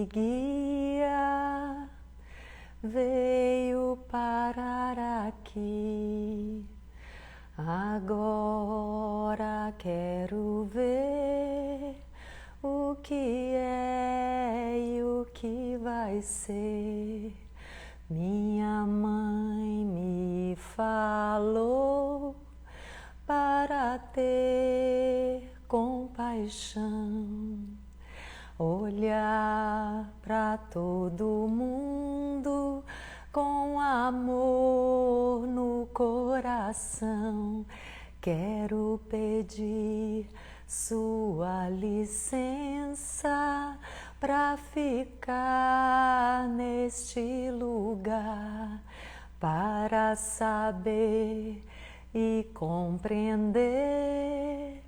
me guia veio parar aqui. Agora quero ver o que é e o que vai ser. Minha mãe me falou para ter compaixão, olhar para todo mundo com amor no coração. Quero pedir sua licença para ficar neste lugar, para saber e compreender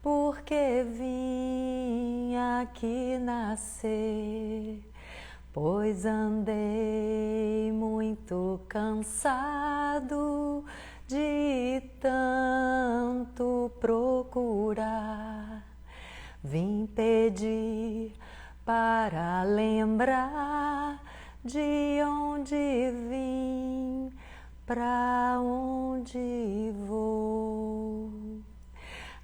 porque vim aqui nascer. Pois andei muito cansado de tanto procurar. Vim pedir para lembrar de onde vim, para onde vou.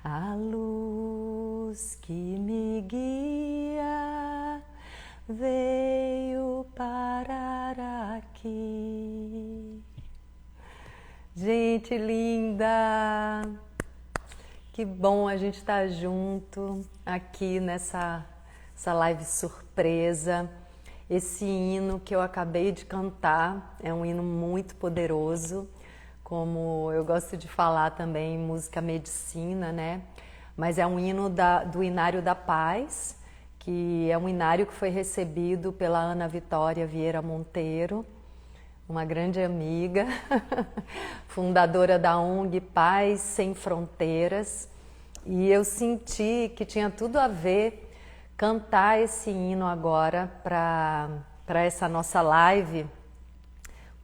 A luz que me guia veio parar aqui. Gente linda, que bom a gente estar junto aqui nessa live surpresa. Esse hino que eu acabei de cantar é um hino muito poderoso, como eu gosto de falar também, música medicina, né? Mas é um hino do Inário da Paz, que é um inário que foi recebido pela Ana Vitória Vieira Monteiro, uma grande amiga, fundadora da ONG Paz Sem Fronteiras, e eu senti que tinha tudo a ver cantar esse hino agora para essa nossa live,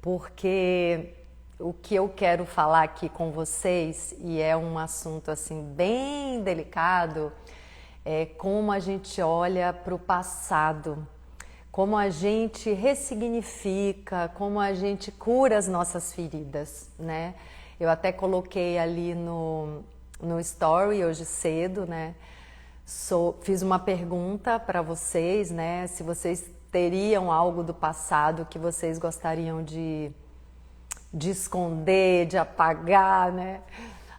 porque o que eu quero falar aqui com vocês, e é um assunto assim bem delicado, é como a gente olha para o passado, como a gente ressignifica, como a gente cura as nossas feridas, né? Eu até coloquei ali no story hoje cedo, né? Fiz uma pergunta para vocês, né? Se vocês teriam algo do passado que vocês gostariam de esconder, de apagar, né?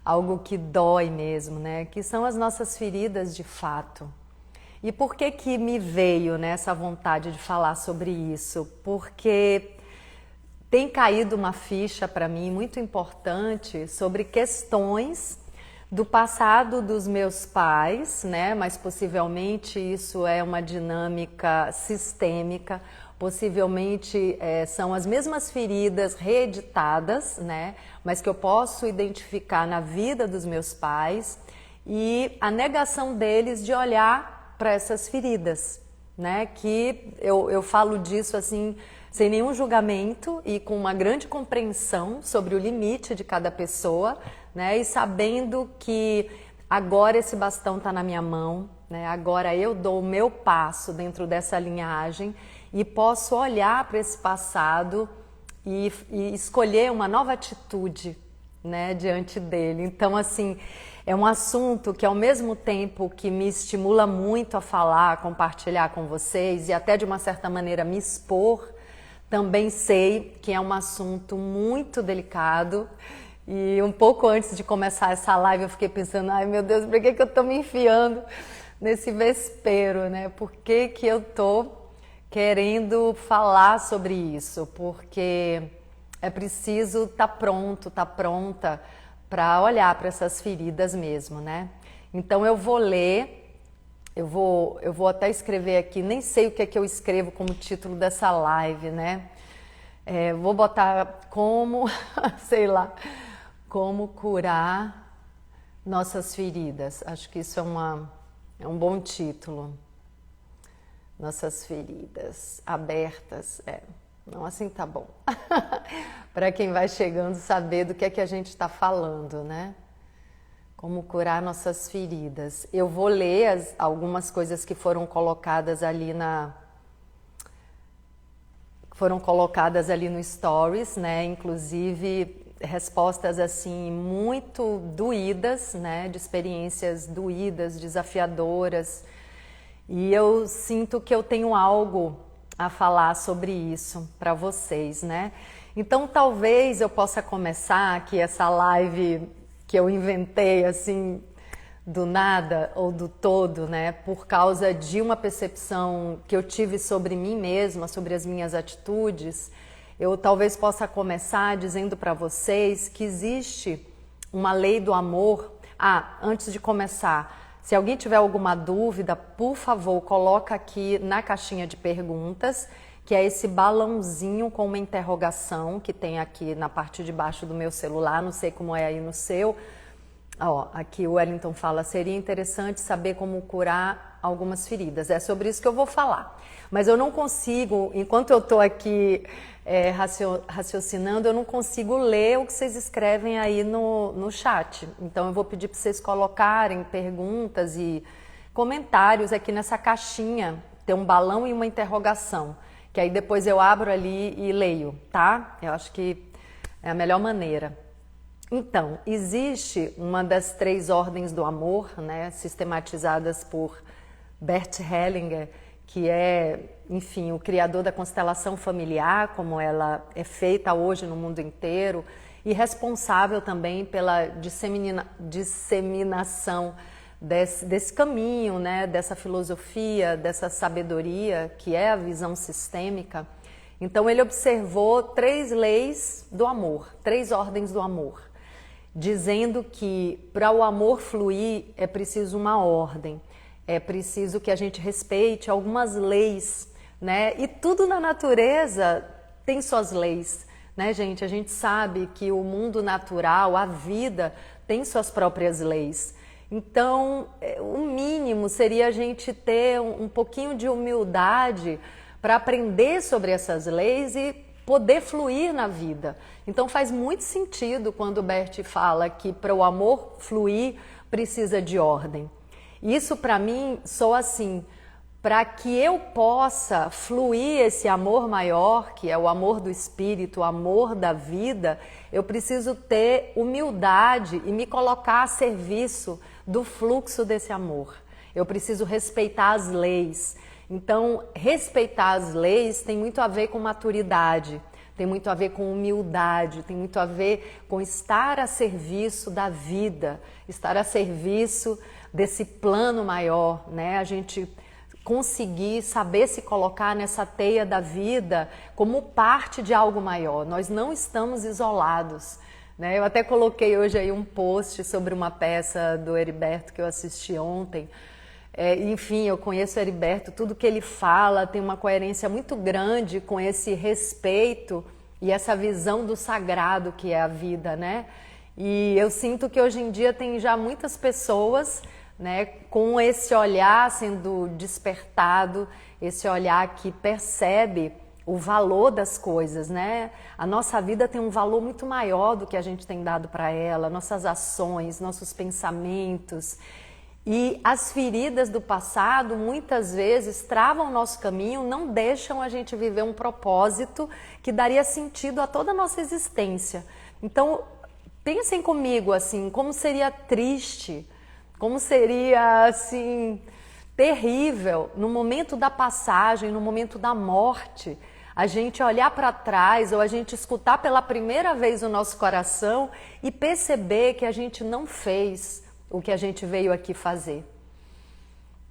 Algo que dói mesmo, né? Que são as nossas feridas de fato. E por que me veio, né, essa vontade de falar sobre isso? Porque tem caído uma ficha para mim muito importante sobre questões do passado dos meus pais, né? Mas possivelmente isso é uma dinâmica sistêmica, possivelmente são as mesmas feridas reeditadas, né? Mas que eu posso identificar na vida dos meus pais e a negação deles de olhar para essas feridas, né? Que eu falo disso assim, sem nenhum julgamento e com uma grande compreensão sobre o limite de cada pessoa, né? E sabendo que agora esse bastão está na minha mão, né? Agora eu dou o meu passo dentro dessa linhagem e posso olhar para esse passado e escolher uma nova atitude, né, diante dele. Então, assim, é um assunto que ao mesmo tempo que me estimula muito a falar, a compartilhar com vocês e até de uma certa maneira me expor, também sei que é um assunto muito delicado. E um pouco antes de começar essa live eu fiquei pensando, ai meu Deus, por que eu tô me enfiando nesse vespeiro, né? Por que eu tô querendo falar sobre isso? Porque é preciso estar pronto, estar pronta para olhar para essas feridas mesmo, né? Então eu vou ler, eu vou até escrever aqui, nem sei o que é que eu escrevo como título dessa live, né? Vou botar como, sei lá, como curar nossas feridas. Acho que isso é um bom título. Nossas feridas abertas, não assim tá bom. Para quem vai chegando saber do que é que a gente está falando, né? Como curar nossas feridas. Eu vou ler algumas coisas que foram colocadas ali foram colocadas ali no Stories, né? Inclusive respostas assim muito doídas, né? De experiências doídas, desafiadoras. E eu sinto que eu tenho algo a falar sobre isso para vocês, né? Então talvez eu possa começar aqui essa live que eu inventei assim do nada ou do todo, né? Por causa de uma percepção que eu tive sobre mim mesma, sobre as minhas atitudes. Eu talvez possa começar dizendo para vocês que existe uma lei do amor. Antes de começar, se alguém tiver alguma dúvida, por favor, coloca aqui na caixinha de perguntas, que é esse balãozinho com uma interrogação que tem aqui na parte de baixo do meu celular, não sei como é aí no seu. Aqui o Wellington fala, seria interessante saber como curar algumas feridas. É sobre isso que eu vou falar. Mas eu não consigo, enquanto eu estou aqui raciocinando, eu não consigo ler o que vocês escrevem aí no chat. Então eu vou pedir para vocês colocarem perguntas e comentários aqui nessa caixinha. Tem um balão e uma interrogação, que aí depois eu abro ali e leio, tá? Eu acho que é a melhor maneira. Então, existe uma das 3 ordens do amor, né, sistematizadas por Bert Hellinger, que é, enfim, o criador da constelação familiar, como ela é feita hoje no mundo inteiro, e responsável também pela disseminação desse caminho, né, dessa filosofia, dessa sabedoria, que é a visão sistêmica. Então, ele observou 3 leis do amor, 3 ordens do amor, dizendo que para o amor fluir é preciso uma ordem, é preciso que a gente respeite algumas leis, né? E tudo na natureza tem suas leis, né, gente? A gente sabe que o mundo natural, a vida, tem suas próprias leis. Então, o mínimo seria a gente ter um pouquinho de humildade para aprender sobre essas leis e poder fluir na vida. Então faz muito sentido quando o Bert fala que para o amor fluir precisa de ordem. Isso para mim soa assim, para que eu possa fluir esse amor maior, que é o amor do espírito, o amor da vida, eu preciso ter humildade e me colocar a serviço do fluxo desse amor. Eu preciso respeitar as leis. Então, respeitar as leis tem muito a ver com maturidade, tem muito a ver com humildade, tem muito a ver com estar a serviço da vida, estar a serviço desse plano maior, né? A gente conseguir saber se colocar nessa teia da vida como parte de algo maior. Nós não estamos isolados, né? Eu até coloquei hoje aí um post sobre uma peça do Heriberto que eu assisti ontem. Enfim, eu conheço o Heriberto, tudo que ele fala tem uma coerência muito grande com esse respeito e essa visão do sagrado que é a vida, né? E eu sinto que hoje em dia tem já muitas pessoas, né, com esse olhar sendo despertado, esse olhar que percebe o valor das coisas, né? A nossa vida tem um valor muito maior do que a gente tem dado para ela, nossas ações, nossos pensamentos. E as feridas do passado muitas vezes travam o nosso caminho, não deixam a gente viver um propósito que daria sentido a toda a nossa existência. Então, pensem comigo assim, como seria triste, como seria assim terrível no momento da passagem, no momento da morte, a gente olhar para trás ou a gente escutar pela primeira vez o nosso coração e perceber que a gente não fez o que a gente veio aqui fazer.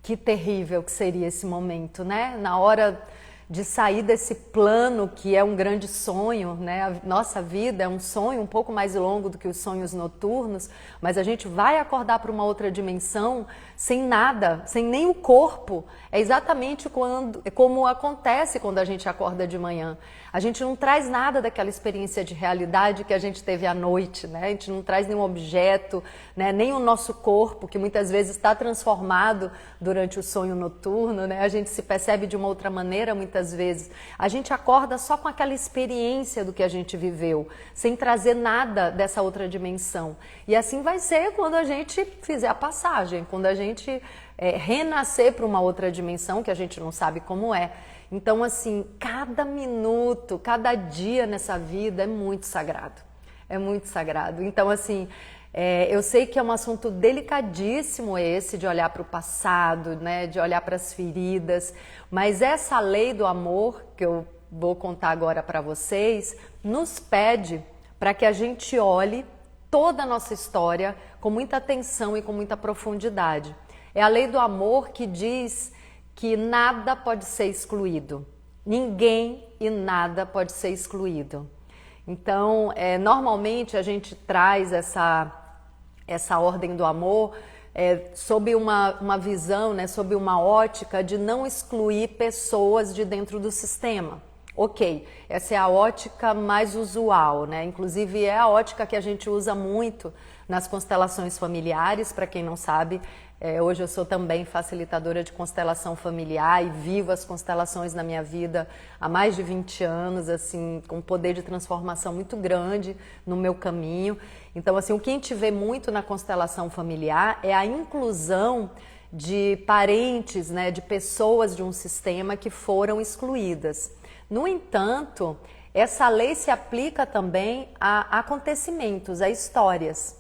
Que terrível que seria esse momento, né? Na hora de sair desse plano que é um grande sonho, né? A nossa vida é um sonho um pouco mais longo do que os sonhos noturnos, mas a gente vai acordar para uma outra dimensão sem nada, sem nem o corpo. É exatamente como acontece quando a gente acorda de manhã. A gente não traz nada daquela experiência de realidade que a gente teve à noite, né? A gente não traz nenhum objeto, né? Nem o nosso corpo, que muitas vezes está transformado durante o sonho noturno, né? A gente se percebe de uma outra maneira muitas vezes. A gente acorda só com aquela experiência do que a gente viveu, sem trazer nada dessa outra dimensão. E assim vai ser quando a gente fizer a passagem, quando a gente renascer para uma outra dimensão que a gente não sabe como é. Então, assim, cada minuto, cada dia nessa vida é muito sagrado. É muito sagrado. Então, assim, eu sei que é um assunto delicadíssimo esse, de olhar para o passado, né, de olhar para as feridas, mas essa lei do amor, que eu vou contar agora para vocês, nos pede para que a gente olhe toda a nossa história com muita atenção e com muita profundidade. É a lei do amor que diz que nada pode ser excluído. Ninguém e nada pode ser excluído. Então, normalmente a gente traz essa ordem do amor sob uma visão, né, sob uma ótica de não excluir pessoas de dentro do sistema. Ok, essa é a ótica mais usual, né? Inclusive é a ótica que a gente usa muito nas constelações familiares. Para quem não sabe, hoje eu sou também facilitadora de constelação familiar e vivo as constelações na minha vida há mais de 20 anos, assim, com um poder de transformação muito grande no meu caminho. Então, assim, o que a gente vê muito na constelação familiar é a inclusão de parentes, né, de pessoas de um sistema que foram excluídas. No entanto, essa lei se aplica também a acontecimentos, a histórias.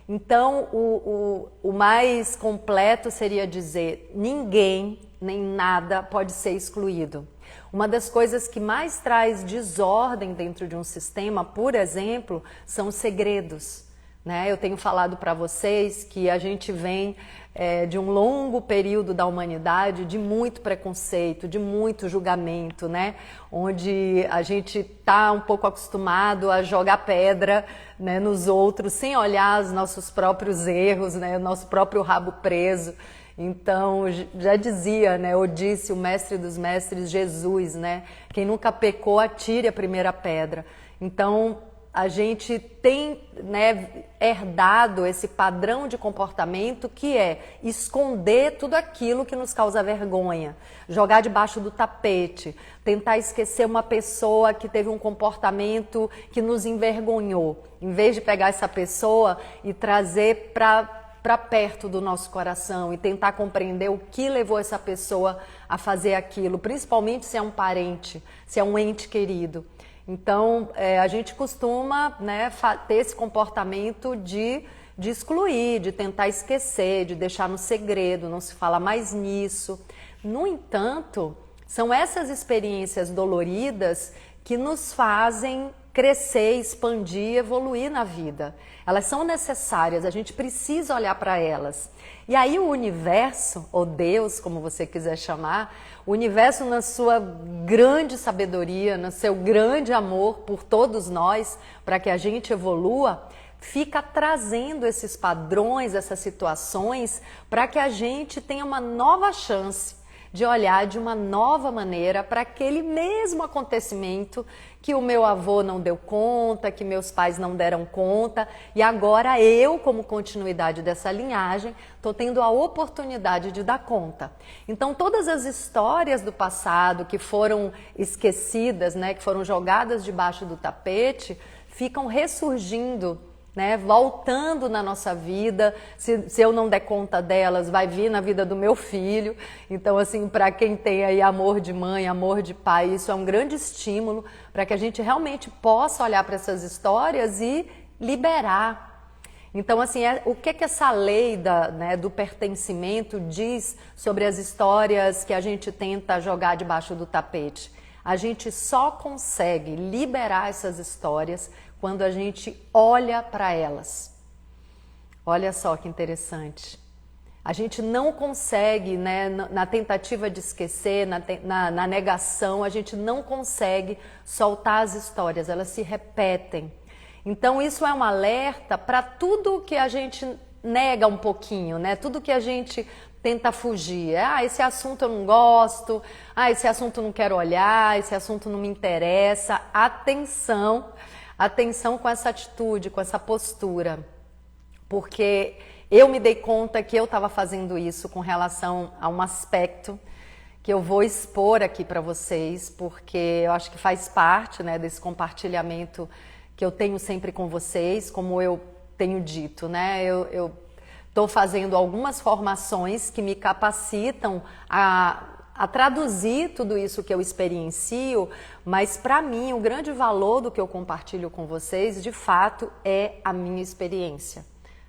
Então, o mais completo seria dizer: ninguém nem nada pode ser excluído. Uma das coisas que mais traz desordem dentro de um sistema, por exemplo, são os segredos. Né? Eu tenho falado para vocês que a gente vem de um longo período da humanidade de muito preconceito, de muito julgamento, né? Onde a gente está um pouco acostumado a jogar pedra, né, nos outros sem olhar os nossos próprios erros, né, o nosso próprio rabo preso. Então, já dizia, né, ou disse o mestre dos mestres, Jesus, né? Quem nunca pecou, atire a primeira pedra. Então, a gente tem, né, herdado esse padrão de comportamento que é esconder tudo aquilo que nos causa vergonha, jogar debaixo do tapete, tentar esquecer uma pessoa que teve um comportamento que nos envergonhou, em vez de pegar essa pessoa e trazer para perto do nosso coração e tentar compreender o que levou essa pessoa a fazer aquilo, principalmente se é um parente, se é um ente querido. Então, a gente costuma, né, ter esse comportamento de excluir, de tentar esquecer, de deixar no segredo, não se fala mais nisso. No entanto, são essas experiências doloridas que nos fazem crescer, expandir, evoluir na vida. Elas são necessárias, a gente precisa olhar para elas. E aí o universo, ou Deus, como você quiser chamar, o universo na sua grande sabedoria, no seu grande amor por todos nós, para que a gente evolua, fica trazendo esses padrões, essas situações, para que a gente tenha uma nova chance de olhar de uma nova maneira para aquele mesmo acontecimento que o meu avô não deu conta, que meus pais não deram conta, e agora eu, como continuidade dessa linhagem, estou tendo a oportunidade de dar conta. Então, todas as histórias do passado que foram esquecidas, né, que foram jogadas debaixo do tapete, ficam ressurgindo, né, voltando na nossa vida. Se eu não der conta delas, vai vir na vida do meu filho. Então, assim, para quem tem aí amor de mãe, amor de pai, isso é um grande estímulo para que a gente realmente possa olhar para essas histórias e liberar. Então, assim, o que essa lei do pertencimento diz sobre as histórias que a gente tenta jogar debaixo do tapete? A gente só consegue liberar essas histórias quando a gente olha para elas. Olha só que interessante. A gente não consegue, né, na tentativa de esquecer, na negação, a gente não consegue soltar as histórias, elas se repetem. Então isso é um alerta para tudo que a gente nega um pouquinho, né? Tudo que a gente tenta fugir. Esse assunto eu não gosto, esse assunto eu não quero olhar, esse assunto não me interessa. Atenção! Atenção com essa atitude, com essa postura, porque eu me dei conta que eu estava fazendo isso com relação a um aspecto que eu vou expor aqui para vocês, porque eu acho que faz parte, né, desse compartilhamento que eu tenho sempre com vocês, como eu tenho dito, né? Eu estou fazendo algumas formações que me capacitam a a traduzir tudo isso que eu experiencio, mas para mim o grande valor do que eu compartilho com vocês, de fato, é a minha experiência,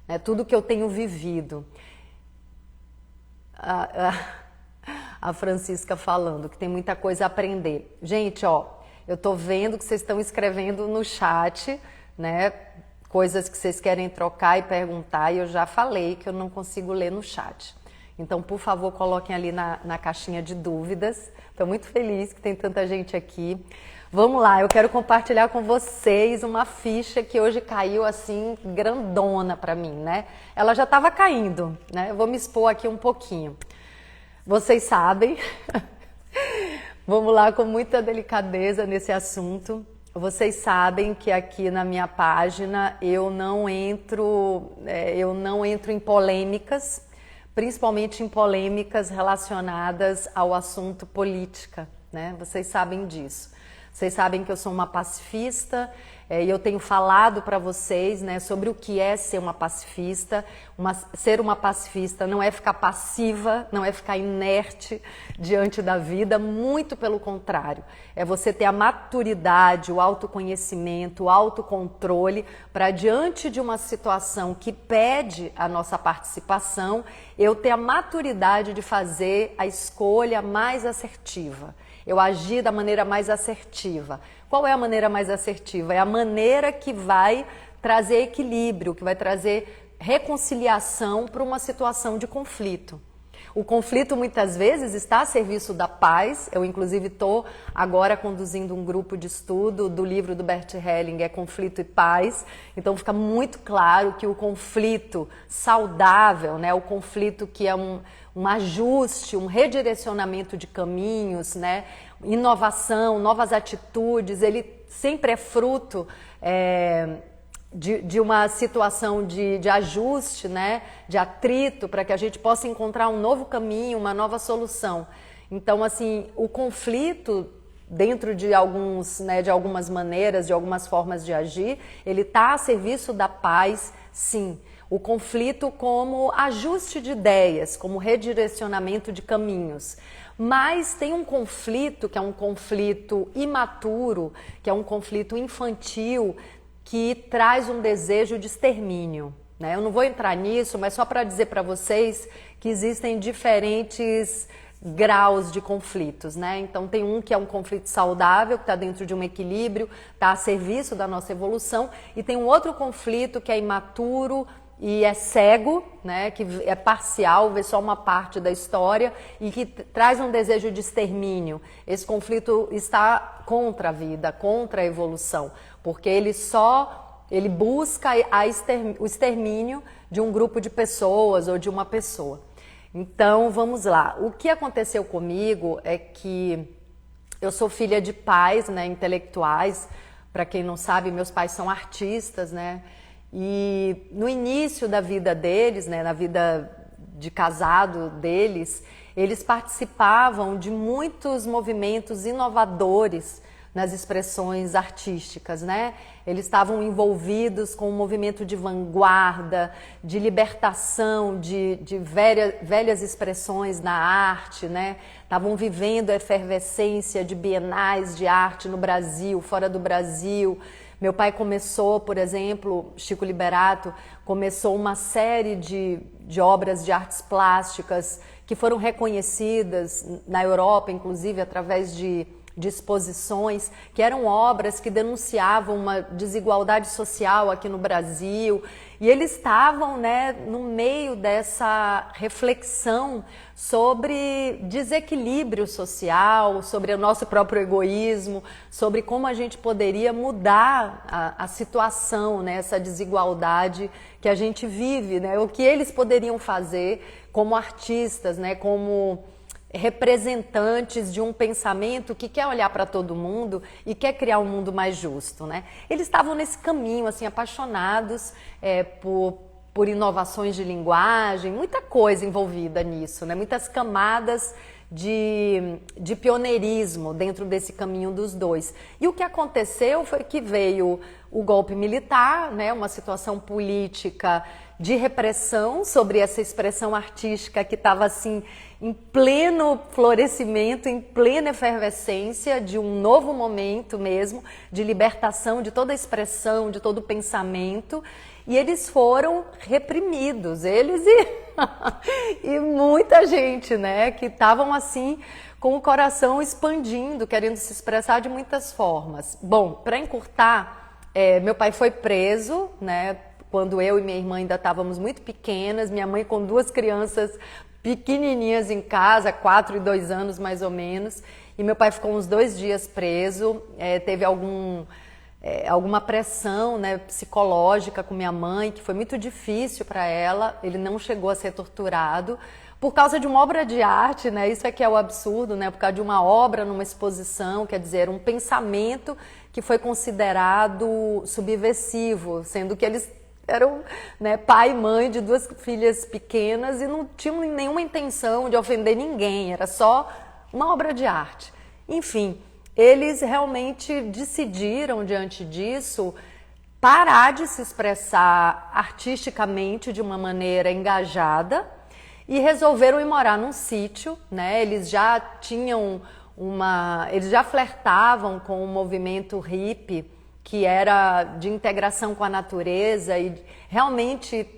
né? Tudo que eu tenho vivido. A Francisca falando que tem muita coisa a aprender. Gente, ó, eu tô vendo que vocês estão escrevendo no chat, né? Coisas que vocês querem trocar e perguntar, e eu já falei que eu não consigo ler no chat. Então, por favor, coloquem ali na caixinha de dúvidas. Estou muito feliz que tem tanta gente aqui. Vamos lá, eu quero compartilhar com vocês uma ficha que hoje caiu assim, grandona para mim, né? Ela já estava caindo, né? Eu vou me expor aqui um pouquinho. Vocês sabem, vamos lá com muita delicadeza nesse assunto. Vocês sabem que aqui na minha página eu não entro em polêmicas, principalmente em polêmicas relacionadas ao assunto política, né? Vocês sabem disso. Vocês sabem que eu sou uma pacifista e eu tenho falado para vocês, né, sobre o que é ser uma pacifista. Ser uma pacifista não é ficar passiva, não é ficar inerte diante da vida, muito pelo contrário. É você ter a maturidade, o autoconhecimento, o autocontrole para, diante de uma situação que pede a nossa participação, eu ter a maturidade de fazer a escolha mais assertiva. Eu agir da maneira mais assertiva. Qual é a maneira mais assertiva? É a maneira que vai trazer equilíbrio, que vai trazer reconciliação para uma situação de conflito. O conflito muitas vezes está a serviço da paz. Eu inclusive estou agora conduzindo um grupo de estudo do livro do Bert Hellinger, Conflito e Paz. Então fica muito claro que o conflito saudável, né, o conflito que é um ajuste, um redirecionamento de caminhos, né, inovação, novas atitudes, ele sempre é fruto de uma situação de ajuste, né, de atrito, para que a gente possa encontrar um novo caminho, uma nova solução. Então, assim, o conflito, dentro de algumas maneiras, de algumas formas de agir, ele está a serviço da paz, sim. O conflito como ajuste de ideias, como redirecionamento de caminhos. Mas tem um conflito que é um conflito imaturo, que é um conflito infantil, que traz um desejo de extermínio, né? Eu não vou entrar nisso, mas só para dizer para vocês que existem diferentes graus de conflitos, né? Então tem um que é um conflito saudável, que está dentro de um equilíbrio, está a serviço da nossa evolução, e tem um outro conflito que é imaturo e é cego, né? Que é parcial, vê só uma parte da história e que traz um desejo de extermínio. Esse conflito está contra a vida, contra a evolução, porque ele busca o extermínio de um grupo de pessoas ou de uma pessoa. Então, vamos lá. O que aconteceu comigo é que eu sou filha de pais, né, intelectuais. Para quem não sabe, meus pais são artistas, né? E no início da vida deles, né, na vida de casado deles, eles participavam de muitos movimentos inovadores nas expressões artísticas, né? Eles estavam envolvidos com um movimento de vanguarda, de libertação, de velhas expressões na arte, né? Estavam vivendo a efervescência de bienais de arte no Brasil, fora do Brasil. Meu pai começou, por exemplo, Chico Liberato, começou uma série de obras de artes plásticas que foram reconhecidas na Europa, inclusive através de exposições, que eram obras que denunciavam uma desigualdade social aqui no Brasil, e eles estavam, né, no meio dessa reflexão sobre desequilíbrio social, sobre o nosso próprio egoísmo, sobre como a gente poderia mudar a situação, né, essa desigualdade que a gente vive, né, o que eles poderiam fazer como artistas, né, como representantes de um pensamento que quer olhar para todo mundo e quer criar um mundo mais justo, né? Eles estavam nesse caminho, assim, apaixonados por inovações de linguagem, muita coisa envolvida nisso, né? Muitas camadas de pioneirismo dentro desse caminho dos dois. E o que aconteceu foi que veio o golpe militar, né? Uma situação política de repressão sobre essa expressão artística que estava assim em pleno florescimento, em plena efervescência de um novo momento mesmo, de libertação de toda a expressão, de todo o pensamento, e eles foram reprimidos, eles e muita gente, né, que estavam assim com o coração expandindo, querendo se expressar de muitas formas. Bom, para encurtar, meu pai foi preso, né, quando eu e minha irmã ainda estávamos muito pequenas, minha mãe com 2 crianças pequenininhas em casa, 4 e 2 anos mais ou menos, e meu pai ficou uns 2 dias preso, teve alguma pressão, né, psicológica com minha mãe, que foi muito difícil para ela, ele não chegou a ser torturado, por causa de uma obra de arte, né, isso é que é o absurdo, né, por causa de uma obra numa exposição, quer dizer, um pensamento que foi considerado subversivo, sendo que eles eram, né, pai e mãe de 2 filhas pequenas e não tinham nenhuma intenção de ofender ninguém, era só uma obra de arte. Enfim, eles realmente decidiram, diante disso, parar de se expressar artisticamente de uma maneira engajada e resolveram ir morar num sítio, né? Eles já flertavam com o movimento hippie, que era de integração com a natureza e realmente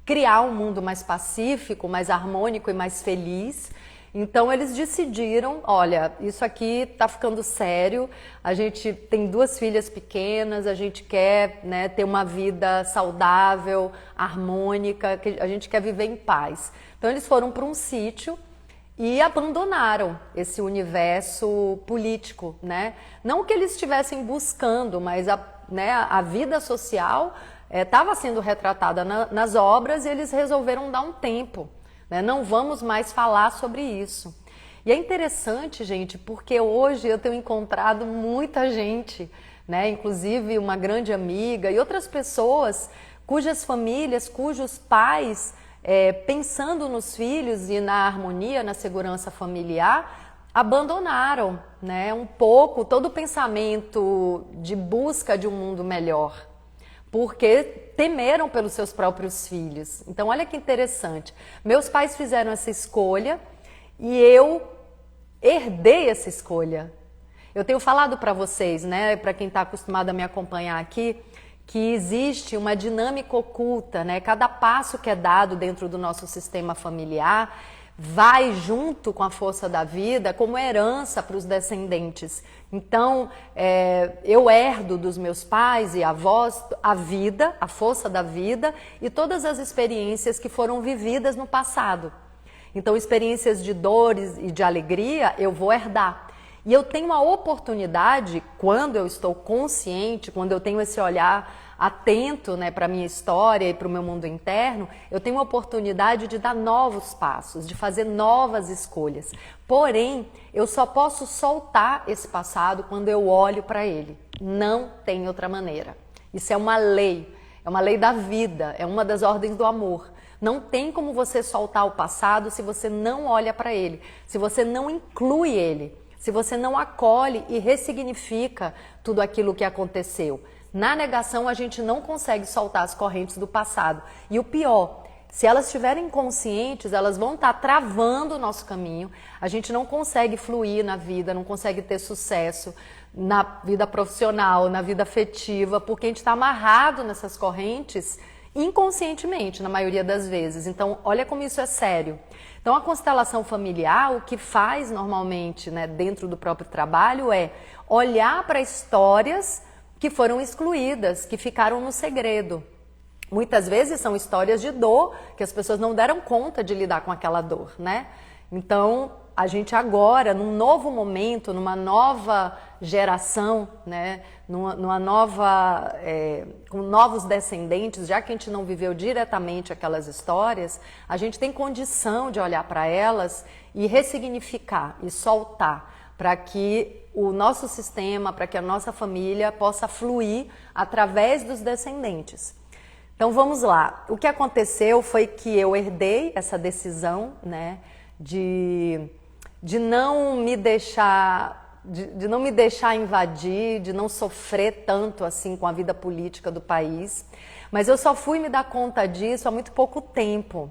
criar um mundo mais pacífico, mais harmônico e mais feliz. Então eles decidiram, olha, isso aqui está ficando sério, a gente tem 2 filhas pequenas, a gente quer, né, ter uma vida saudável, harmônica, a gente quer viver em paz. Então eles foram para um sítio e abandonaram esse universo político, né? Não que eles estivessem buscando, mas a vida social estava sendo retratada nas obras e eles resolveram dar um tempo, né? Não vamos mais falar sobre isso. E é interessante, gente, porque hoje eu tenho encontrado muita gente, né? Inclusive uma grande amiga e outras pessoas cujas famílias, cujos pais, pensando nos filhos e na harmonia, na segurança familiar, abandonaram, né, um pouco todo o pensamento de busca de um mundo melhor, porque temeram pelos seus próprios filhos. Então, olha que interessante. Meus pais fizeram essa escolha e eu herdei essa escolha. Eu tenho falado para vocês, né, para quem está acostumado a me acompanhar aqui, que existe uma dinâmica oculta, né? Cada passo que é dado dentro do nosso sistema familiar vai junto com a força da vida como herança para os descendentes. Então, eu herdo dos meus pais e avós a vida, a força da vida e todas as experiências que foram vividas no passado. Então, experiências de dores e de alegria eu vou herdar. E eu tenho a oportunidade, quando eu estou consciente, quando eu tenho esse olhar atento, né, para a minha história e para o meu mundo interno, eu tenho a oportunidade de dar novos passos, de fazer novas escolhas. Porém, eu só posso soltar esse passado quando eu olho para ele. Não tem outra maneira. Isso é uma lei da vida, é uma das ordens do amor. Não tem como você soltar o passado se você não olha para ele, se você não inclui ele, se você não acolhe e ressignifica tudo aquilo que aconteceu. Na negação, a gente não consegue soltar as correntes do passado. E o pior, se elas estiverem conscientes, elas vão estar travando o nosso caminho. A gente não consegue fluir na vida, não consegue ter sucesso na vida profissional, na vida afetiva, porque a gente está amarrado nessas correntes inconscientemente, na maioria das vezes. Então, olha como isso é sério. Então, a constelação familiar, o que faz normalmente, né, dentro do próprio trabalho é olhar para histórias que foram excluídas, que ficaram no segredo. Muitas vezes são histórias de dor, que as pessoas não deram conta de lidar com aquela dor, né? Então, a gente agora, num novo momento, numa nova geração, né? numa nova, com novos descendentes, já que a gente não viveu diretamente aquelas histórias, a gente tem condição de olhar para elas e ressignificar e soltar, para que o nosso sistema, para que a nossa família possa fluir através dos descendentes. Então vamos lá, o que aconteceu foi que eu herdei essa decisão, né, de não me deixar de não me deixar invadir, de não sofrer tanto assim com a vida política do país. Mas eu só fui me dar conta disso há muito pouco tempo,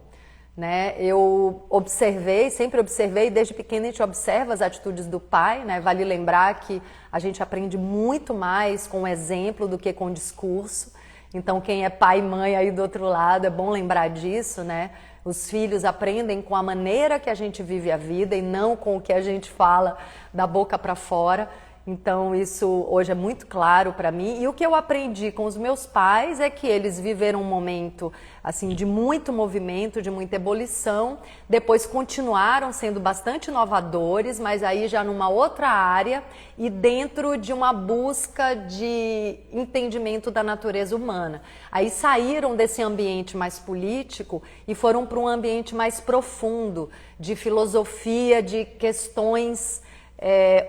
né? Eu observei, sempre observei, desde pequena a gente observa as atitudes do pai, né? Vale lembrar que a gente aprende muito mais com o exemplo do que com o discurso. Então, quem é pai e mãe aí do outro lado, é bom lembrar disso, né? Os filhos aprendem com a maneira que a gente vive a vida e não com o que a gente fala da boca para fora. Então, isso hoje é muito claro para mim. E o que eu aprendi com os meus pais é que eles viveram um momento assim de muito movimento, de muita ebulição. Depois continuaram sendo bastante inovadores, mas aí já numa outra área e dentro de uma busca de entendimento da natureza humana. Aí saíram desse ambiente mais político e foram para um ambiente mais profundo, de filosofia, de questões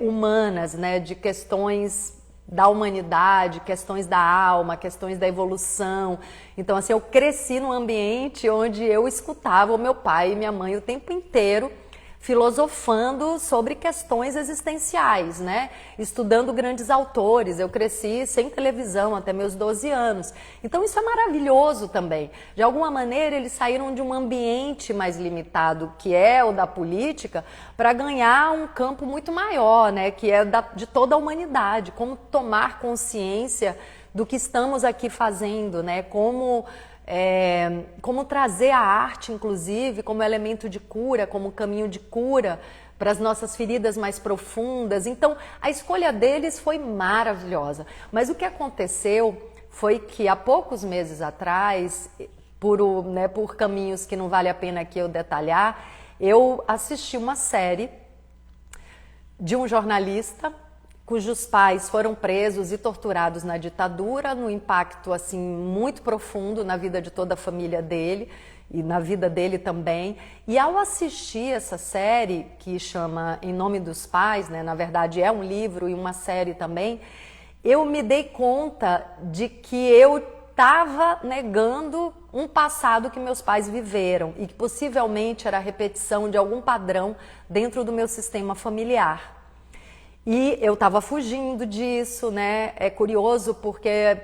humanas, né, de questões da humanidade, questões da alma, questões da evolução. Então, assim, eu cresci num ambiente onde eu escutava o meu pai e minha mãe o tempo inteiro filosofando sobre questões existenciais, né? Estudando grandes autores. Eu cresci sem televisão até meus 12 anos. Então isso é maravilhoso também. De alguma maneira eles saíram de um ambiente mais limitado, que é o da política, para ganhar um campo muito maior, né? Que é de toda a humanidade. Como tomar consciência do que estamos aqui fazendo, né? Como trazer a arte, inclusive, como elemento de cura, como caminho de cura para as nossas feridas mais profundas. Então, a escolha deles foi maravilhosa. Mas o que aconteceu foi que há poucos meses atrás, por caminhos que não vale a pena aqui eu detalhar, eu assisti uma série de um jornalista cujos pais foram presos e torturados na ditadura, no impacto assim muito profundo na vida de toda a família dele e na vida dele também. E ao assistir essa série, que chama Em Nome dos Pais, né, na verdade é um livro e uma série também, eu me dei conta de que eu estava negando um passado que meus pais viveram e que possivelmente era a repetição de algum padrão dentro do meu sistema familiar. E eu estava fugindo disso, né? É curioso porque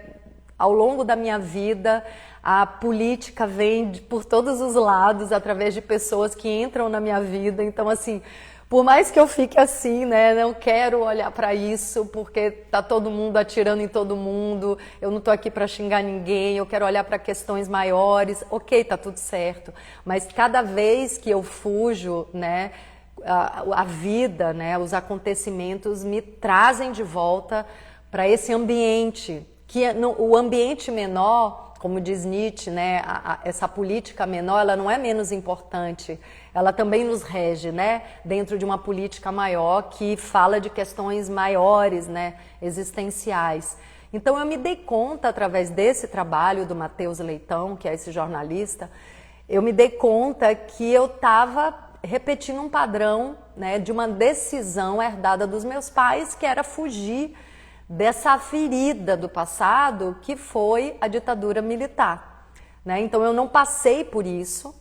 ao longo da minha vida a política vem por todos os lados através de pessoas que entram na minha vida. Então, assim, por mais que eu fique assim, né? Não quero olhar para isso porque tá todo mundo atirando em todo mundo. Eu não tô aqui para xingar ninguém. Eu quero olhar para questões maiores. Ok, tá tudo certo. Mas cada vez que eu fujo, né? A vida, né, os acontecimentos me trazem de volta para esse ambiente, que o ambiente menor, como diz Nietzsche, né, essa política menor, ela não é menos importante, ela também nos rege, né, dentro de uma política maior que fala de questões maiores, né, existenciais. Então eu me dei conta, através desse trabalho do Matheus Leitão, que é esse jornalista, eu me dei conta que eu estava repetindo um padrão, né, de uma decisão herdada dos meus pais, que era fugir dessa ferida do passado, que foi a ditadura militar, né? Então eu não passei por isso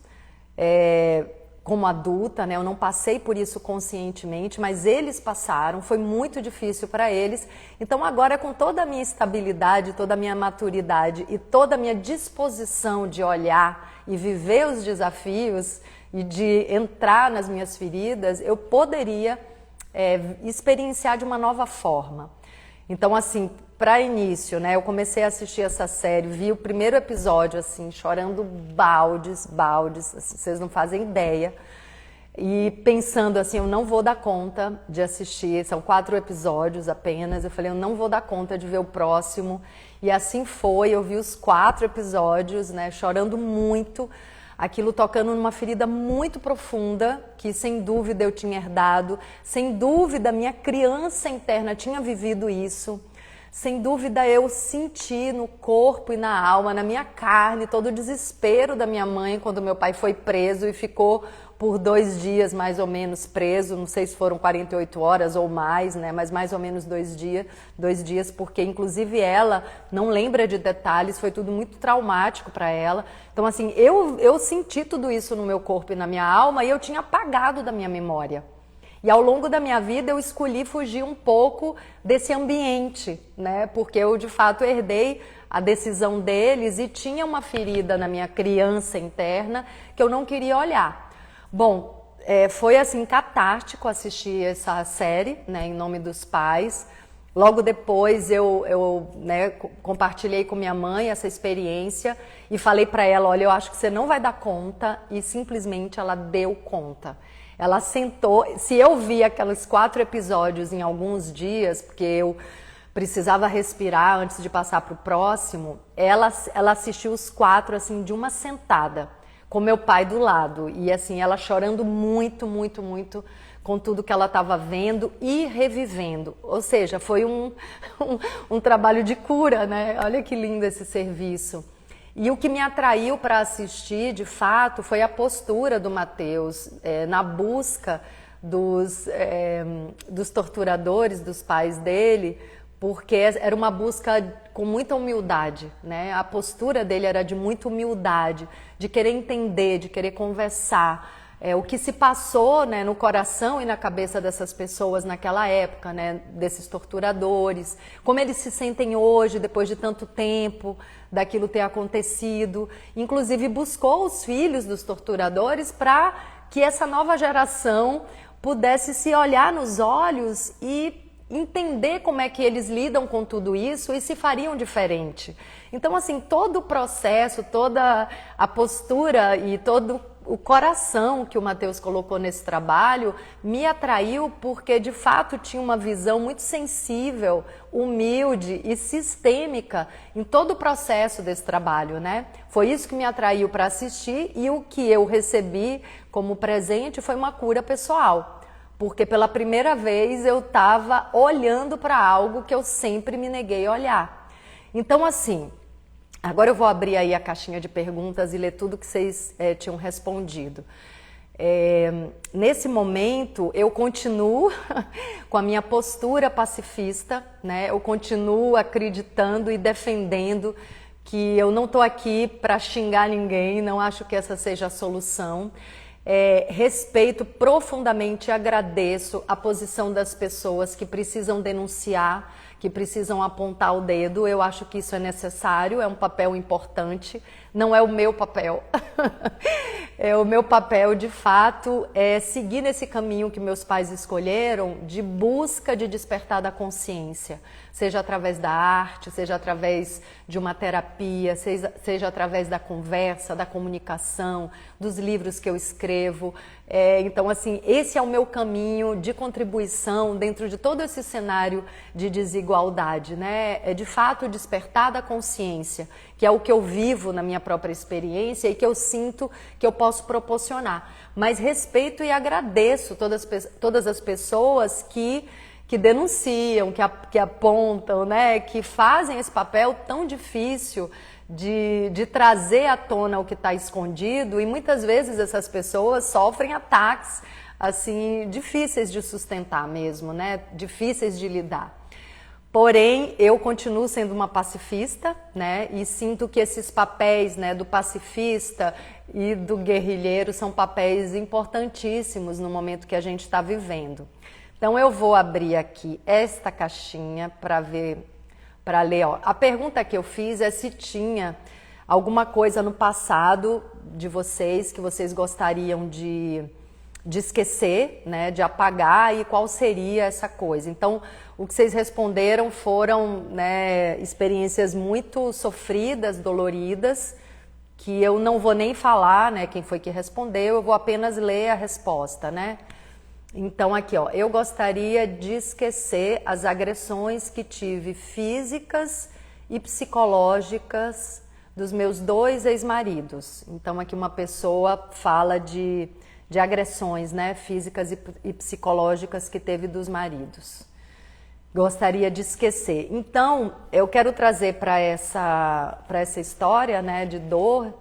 como adulta, né? Eu não passei por isso conscientemente, mas eles passaram, foi muito difícil para eles. Então agora, com toda a minha estabilidade, toda a minha maturidade e toda a minha disposição de olhar e viver os desafios e de entrar nas minhas feridas, eu poderia experienciar de uma nova forma. Então, assim, para início, né, eu comecei a assistir essa série, vi o primeiro episódio, assim, chorando baldes, assim, vocês não fazem ideia. E pensando assim, eu não vou dar conta de assistir, são 4 episódios apenas, eu falei, eu não vou dar conta de ver o próximo. E assim foi, eu vi os 4 episódios, né, chorando muito, aquilo tocando numa ferida muito profunda, que sem dúvida eu tinha herdado, sem dúvida minha criança interna tinha vivido isso, sem dúvida eu senti no corpo e na alma, na minha carne, todo o desespero da minha mãe quando meu pai foi preso e ficou por 2 dias mais ou menos preso, não sei se foram 48 horas ou mais, né? Mas mais ou menos 2 dias, porque inclusive ela não lembra de detalhes, foi tudo muito traumático para ela. Então assim, eu senti tudo isso no meu corpo e na minha alma e eu tinha apagado da minha memória. E ao longo da minha vida eu escolhi fugir um pouco desse ambiente, né? Porque eu de fato herdei a decisão deles e tinha uma ferida na minha criança interna que eu não queria olhar. Bom, foi assim catártico assistir essa série, né, Em Nome dos Pais. Logo depois eu né, compartilhei com minha mãe essa experiência e falei para ela, olha, eu acho que você não vai dar conta, e simplesmente ela deu conta. Ela sentou, se eu vi aqueles 4 episódios em alguns dias, porque eu precisava respirar antes de passar para o próximo, ela assistiu os 4 assim de uma sentada, com meu pai do lado, e assim, ela chorando muito, muito, muito com tudo que ela estava vendo e revivendo. Ou seja, foi um trabalho de cura, né? Olha que lindo esse serviço. E o que me atraiu para assistir, de fato, foi a postura do Mateus na busca dos torturadores, dos pais dele, porque era uma busca com muita humildade, né? A postura dele era de muita humildade, de querer entender, de querer conversar. O que se passou, né, no coração e na cabeça dessas pessoas naquela época, né, desses torturadores, como eles se sentem hoje, depois de tanto tempo daquilo ter acontecido. Inclusive buscou os filhos dos torturadores para que essa nova geração pudesse se olhar nos olhos e entender como é que eles lidam com tudo isso e se fariam diferente. Então, assim, todo o processo, toda a postura e todo o coração que o Mateus colocou nesse trabalho me atraiu porque, de fato, tinha uma visão muito sensível, humilde e sistêmica em todo o processo desse trabalho, né? Foi isso que me atraiu para assistir, e o que eu recebi como presente foi uma cura pessoal. Porque pela primeira vez eu estava olhando para algo que eu sempre me neguei a olhar. Então, assim, agora eu vou abrir aí a caixinha de perguntas e ler tudo que vocês tinham respondido. Nesse momento, eu continuo com a minha postura pacifista, né? Eu continuo acreditando e defendendo que eu não estou aqui para xingar ninguém, não acho que essa seja a solução. Respeito profundamente e agradeço a posição das pessoas que precisam denunciar, que precisam apontar o dedo. Eu acho que isso é necessário, é um papel importante, não é o meu papel. O meu papel, de fato, é seguir nesse caminho que meus pais escolheram de busca de despertar da consciência, seja através da arte, seja através de uma terapia, seja através da conversa, da comunicação, dos livros que eu escrevo. Então, assim, esse é o meu caminho de contribuição dentro de todo esse cenário de desigualdade, né? É de fato despertar da consciência, que é o que eu vivo na minha própria experiência e que eu sinto que eu posso proporcionar. Mas respeito e agradeço todas as pessoas que denunciam, que apontam, né? Que fazem esse papel tão difícil de trazer à tona o que está escondido, e muitas vezes essas pessoas sofrem ataques assim difíceis de sustentar mesmo, né? Difíceis de lidar. Porém, eu continuo sendo uma pacifista, né? E sinto que esses papéis, né, do pacifista e do guerrilheiro são papéis importantíssimos no momento que a gente está vivendo. Então eu vou abrir aqui esta caixinha para ler. Ó. A pergunta que eu fiz é se tinha alguma coisa no passado de vocês que vocês gostariam de esquecer, né, de apagar, e qual seria essa coisa. Então, o que vocês responderam foram, né, experiências muito sofridas, doloridas, que eu não vou nem falar, né, quem foi que respondeu, eu vou apenas ler a resposta, né? Então, aqui, ó, eu gostaria de esquecer as agressões que tive físicas e psicológicas dos meus 2 ex-maridos. Então, aqui uma pessoa fala de agressões, né, físicas e psicológicas que teve dos maridos. Gostaria de esquecer. Então, eu quero trazer para essa história, né, de dor,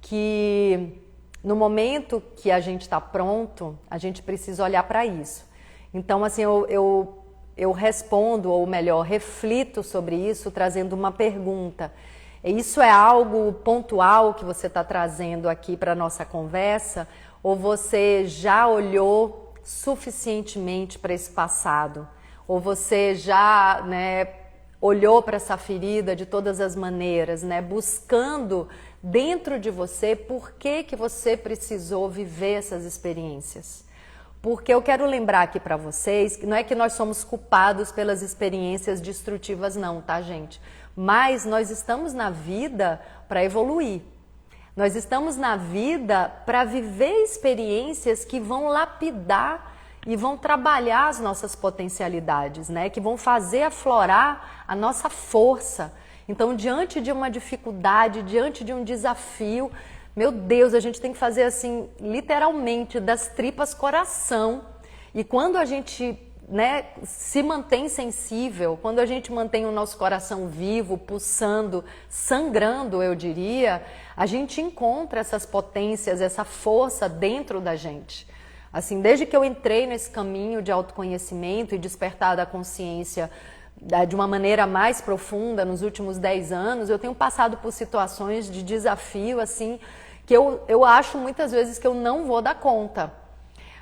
que no momento que a gente está pronto, a gente precisa olhar para isso. Então, assim, eu respondo, ou melhor, reflito sobre isso, trazendo uma pergunta. Isso é algo pontual que você está trazendo aqui para a nossa conversa? Ou você já olhou suficientemente para esse passado? Ou você já, né, olhou para essa ferida de todas as maneiras, né, buscando dentro de você por que você precisou viver essas experiências? Porque eu quero lembrar aqui para vocês que não é que nós somos culpados pelas experiências destrutivas não, tá, gente? Mas nós estamos na vida para evoluir. Nós estamos na vida para viver experiências que vão lapidar e vão trabalhar as nossas potencialidades, né? Que vão fazer aflorar a nossa força. Então, diante de uma dificuldade, diante de um desafio, meu Deus, a gente tem que fazer assim, literalmente, das tripas coração. E quando a gente, né, se mantém sensível, quando a gente mantém o nosso coração vivo, pulsando, sangrando, eu diria, a gente encontra essas potências, essa força dentro da gente. Assim, desde que eu entrei nesse caminho de autoconhecimento e despertar da consciência de uma maneira mais profunda nos últimos 10 anos, eu tenho passado por situações de desafio, assim, que eu acho muitas vezes que eu não vou dar conta.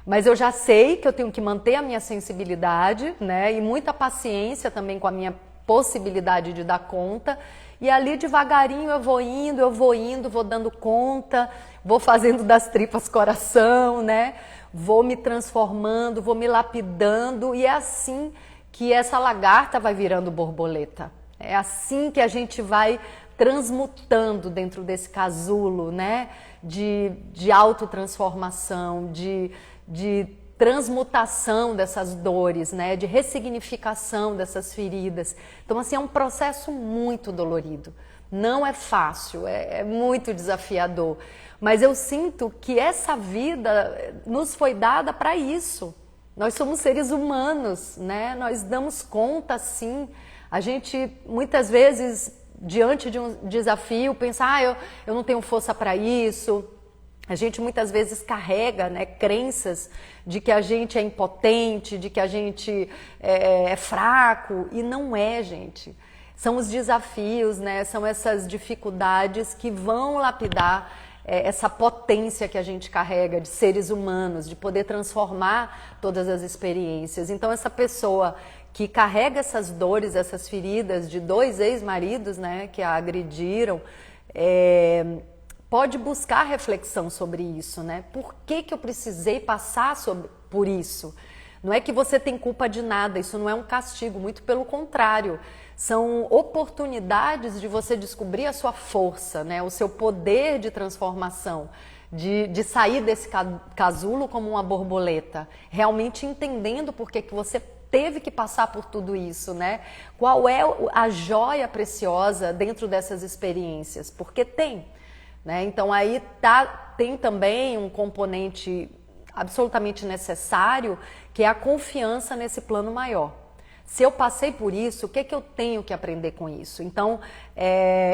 Mas eu já sei que eu tenho que manter a minha sensibilidade, né, e muita paciência também com a minha possibilidade de dar conta. E ali devagarinho eu vou indo, vou dando conta, vou fazendo das tripas coração, né? Vou me transformando, vou me lapidando, e é assim que essa lagarta vai virando borboleta. É assim que a gente vai transmutando dentro desse casulo, né? De autotransformação, de transmutação dessas dores, né? De ressignificação dessas feridas. Então, assim, é um processo muito dolorido. Não é fácil, é muito desafiador. Mas eu sinto que essa vida nos foi dada para isso. Nós somos seres humanos, né? Nós damos conta, sim. A gente, muitas vezes, diante de um desafio, pensa, eu não tenho força para isso. A gente muitas vezes carrega, né, crenças de que a gente é impotente, de que a gente é fraco, e não é, gente. São os desafios, né, são essas dificuldades que vão lapidar essa potência que a gente carrega de seres humanos, de poder transformar todas as experiências. Então, essa pessoa que carrega essas dores, essas feridas de 2 ex-maridos, né, que a agrediram, pode buscar reflexão sobre isso, né? Por que eu precisei passar por isso? Não é que você tem culpa de nada, isso não é um castigo, muito pelo contrário. São oportunidades de você descobrir a sua força, né? O seu poder de transformação, de sair desse casulo como uma borboleta, realmente entendendo por que você teve que passar por tudo isso, né? Qual é a joia preciosa dentro dessas experiências? Porque tem, né? Então aí tem também um componente absolutamente necessário, que é a confiança nesse plano maior. Se eu passei por isso, o que é que eu tenho que aprender com isso? Então,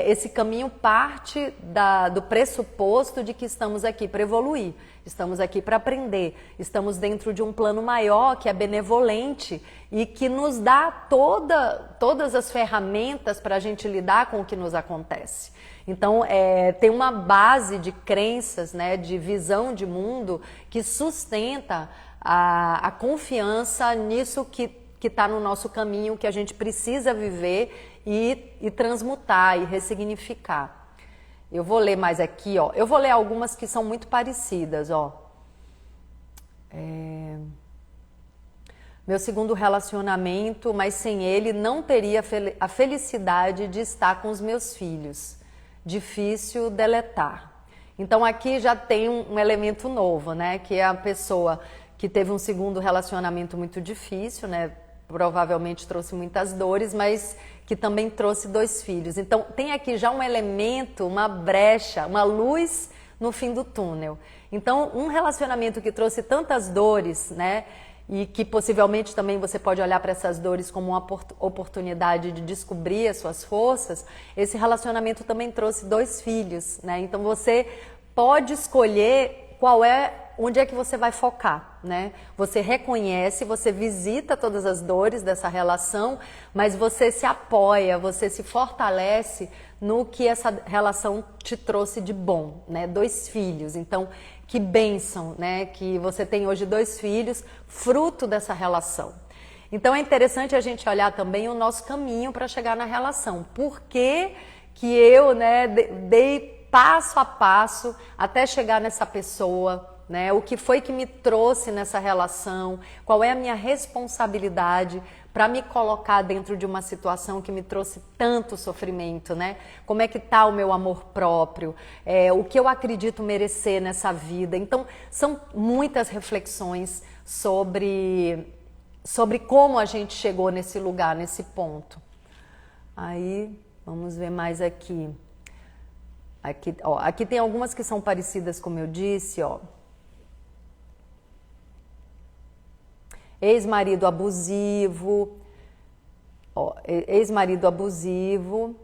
esse caminho parte do pressuposto de que estamos aqui para evoluir, estamos aqui para aprender, estamos dentro de um plano maior que é benevolente e que nos dá todas as ferramentas para a gente lidar com o que nos acontece. Então, tem uma base de crenças, né, de visão de mundo que sustenta a confiança nisso que está no nosso caminho, que a gente precisa viver e transmutar e ressignificar. Eu vou ler mais aqui, ó. Eu vou ler algumas que são muito parecidas, ó. Meu segundo relacionamento, mas sem ele não teria a felicidade de estar com os meus filhos. Difícil deletar. Então aqui já tem um elemento novo, né? Que é a pessoa que teve um segundo relacionamento muito difícil, né? Provavelmente trouxe muitas dores, mas que também trouxe 2 filhos. Então tem aqui já um elemento, uma brecha, uma luz no fim do túnel. Então um relacionamento que trouxe tantas dores, né? E que possivelmente também você pode olhar para essas dores como uma oportunidade de descobrir as suas forças, esse relacionamento também trouxe 2 filhos, né? Então você pode escolher onde é que você vai focar, né? Você reconhece, você visita todas as dores dessa relação, mas você se apoia, você se fortalece no que essa relação te trouxe de bom, né? 2 filhos, então que bênção, né? Que você tem hoje 2 filhos, fruto dessa relação. Então é interessante a gente olhar também o nosso caminho para chegar na relação. Por que eu, né, dei passo a passo até chegar nessa pessoa, né? O que foi que me trouxe nessa relação? Qual é a minha responsabilidade para me colocar dentro de uma situação que me trouxe tanto sofrimento, né? Como é que tá o meu amor próprio? O que eu acredito merecer nessa vida? Então, são muitas reflexões sobre como a gente chegou nesse lugar, nesse ponto. Aí, vamos ver mais aqui. Aqui tem algumas que são parecidas, como eu disse, ó. Ex-marido abusivo, ex-marido abusivo,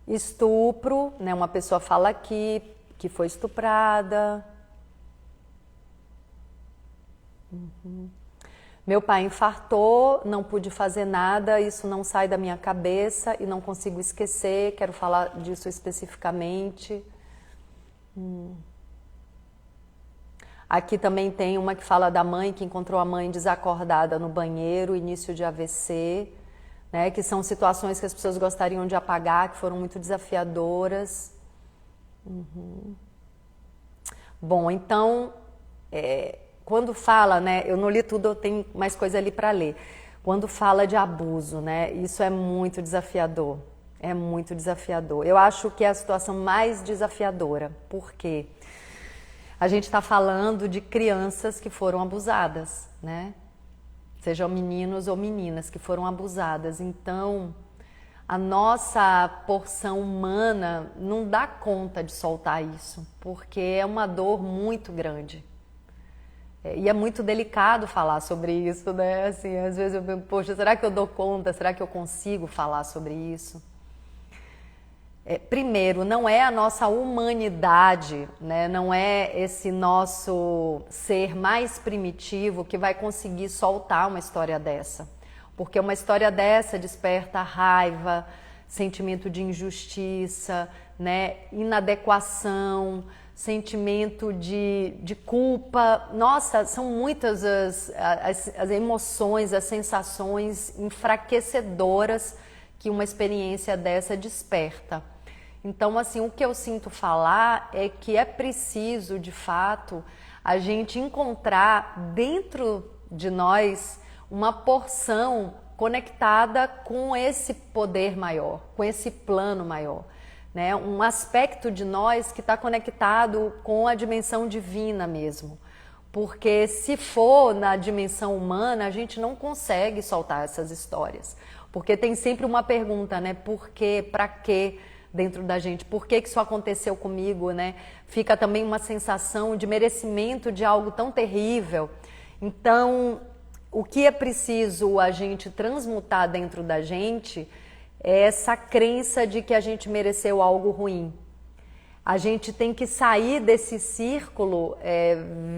estupro, né? Uma pessoa fala aqui que foi estuprada. Meu pai infartou, não pude fazer nada, isso não sai da minha cabeça e não consigo esquecer, quero falar disso especificamente. Aqui também tem uma que fala da mãe, que encontrou a mãe desacordada no banheiro, início de AVC, né, que são situações que as pessoas gostariam de apagar, que foram muito desafiadoras. Bom, então, quando fala, né, eu não li tudo, eu tenho mais coisa ali para ler. Quando fala de abuso, né, isso é muito desafiador, é muito desafiador. Eu acho que é a situação mais desafiadora, por quê? A gente está falando de crianças que foram abusadas, né? Sejam meninos ou meninas que foram abusadas. Então, a nossa porção humana não dá conta de soltar isso, porque é uma dor muito grande. E é muito delicado falar sobre isso, né? Assim, às vezes eu penso, poxa, será que eu dou conta? Será que eu consigo falar sobre isso? Primeiro, não é a nossa humanidade, né? Não é esse nosso ser mais primitivo que vai conseguir soltar uma história dessa. Porque uma história dessa desperta raiva, sentimento de injustiça, né? Inadequação, sentimento de culpa. Nossa, são muitas as emoções, as sensações enfraquecedoras que uma experiência dessa desperta. Então, assim, o que eu sinto falar é que é preciso, de fato, a gente encontrar dentro de nós uma porção conectada com esse poder maior, com esse plano maior, né? Um aspecto de nós que está conectado com a dimensão divina mesmo. Porque se for na dimensão humana, a gente não consegue soltar essas histórias. Porque tem sempre uma pergunta, né? Por quê? Pra quê? Dentro da gente, por que isso aconteceu comigo, né? Fica também uma sensação de merecimento de algo tão terrível. Então, o que é preciso a gente transmutar dentro da gente é essa crença de que a gente mereceu algo ruim. A gente tem que sair desse círculo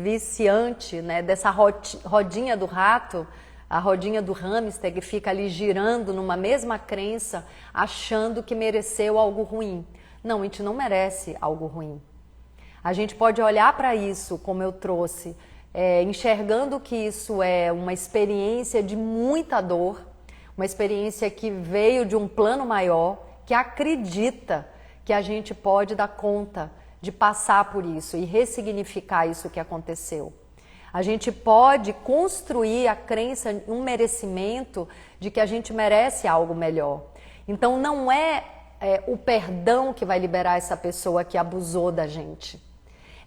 viciante, né? Dessa rodinha do rato, a rodinha do hamster que fica ali girando numa mesma crença, achando que mereceu algo ruim. Não, a gente não merece algo ruim. A gente pode olhar para isso, como eu trouxe, enxergando que isso é uma experiência de muita dor, uma experiência que veio de um plano maior, que acredita que a gente pode dar conta de passar por isso e ressignificar isso que aconteceu. A gente pode construir a crença, um merecimento de que a gente merece algo melhor. Então não é o perdão que vai liberar essa pessoa que abusou da gente.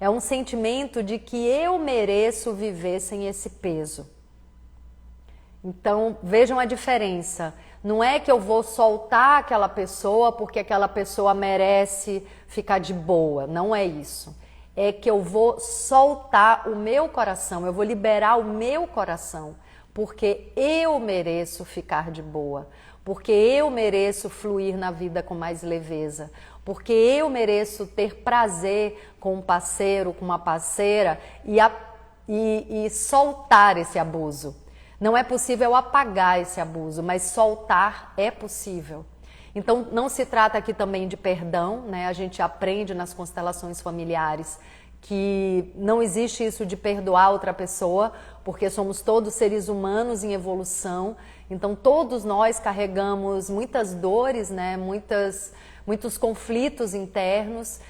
É um sentimento de que eu mereço viver sem esse peso. Então vejam a diferença. Não é que eu vou soltar aquela pessoa porque aquela pessoa merece ficar de boa. Não é isso. É que eu vou soltar o meu coração, eu vou liberar o meu coração, porque eu mereço ficar de boa, porque eu mereço fluir na vida com mais leveza, porque eu mereço ter prazer com um parceiro, com uma parceira e soltar esse abuso. Não é possível apagar esse abuso, mas soltar é possível. Então, não se trata aqui também de perdão, né? A gente aprende nas constelações familiares que não existe isso de perdoar outra pessoa, porque somos todos seres humanos em evolução. Então, todos nós carregamos muitas dores, né? Muitos conflitos internos.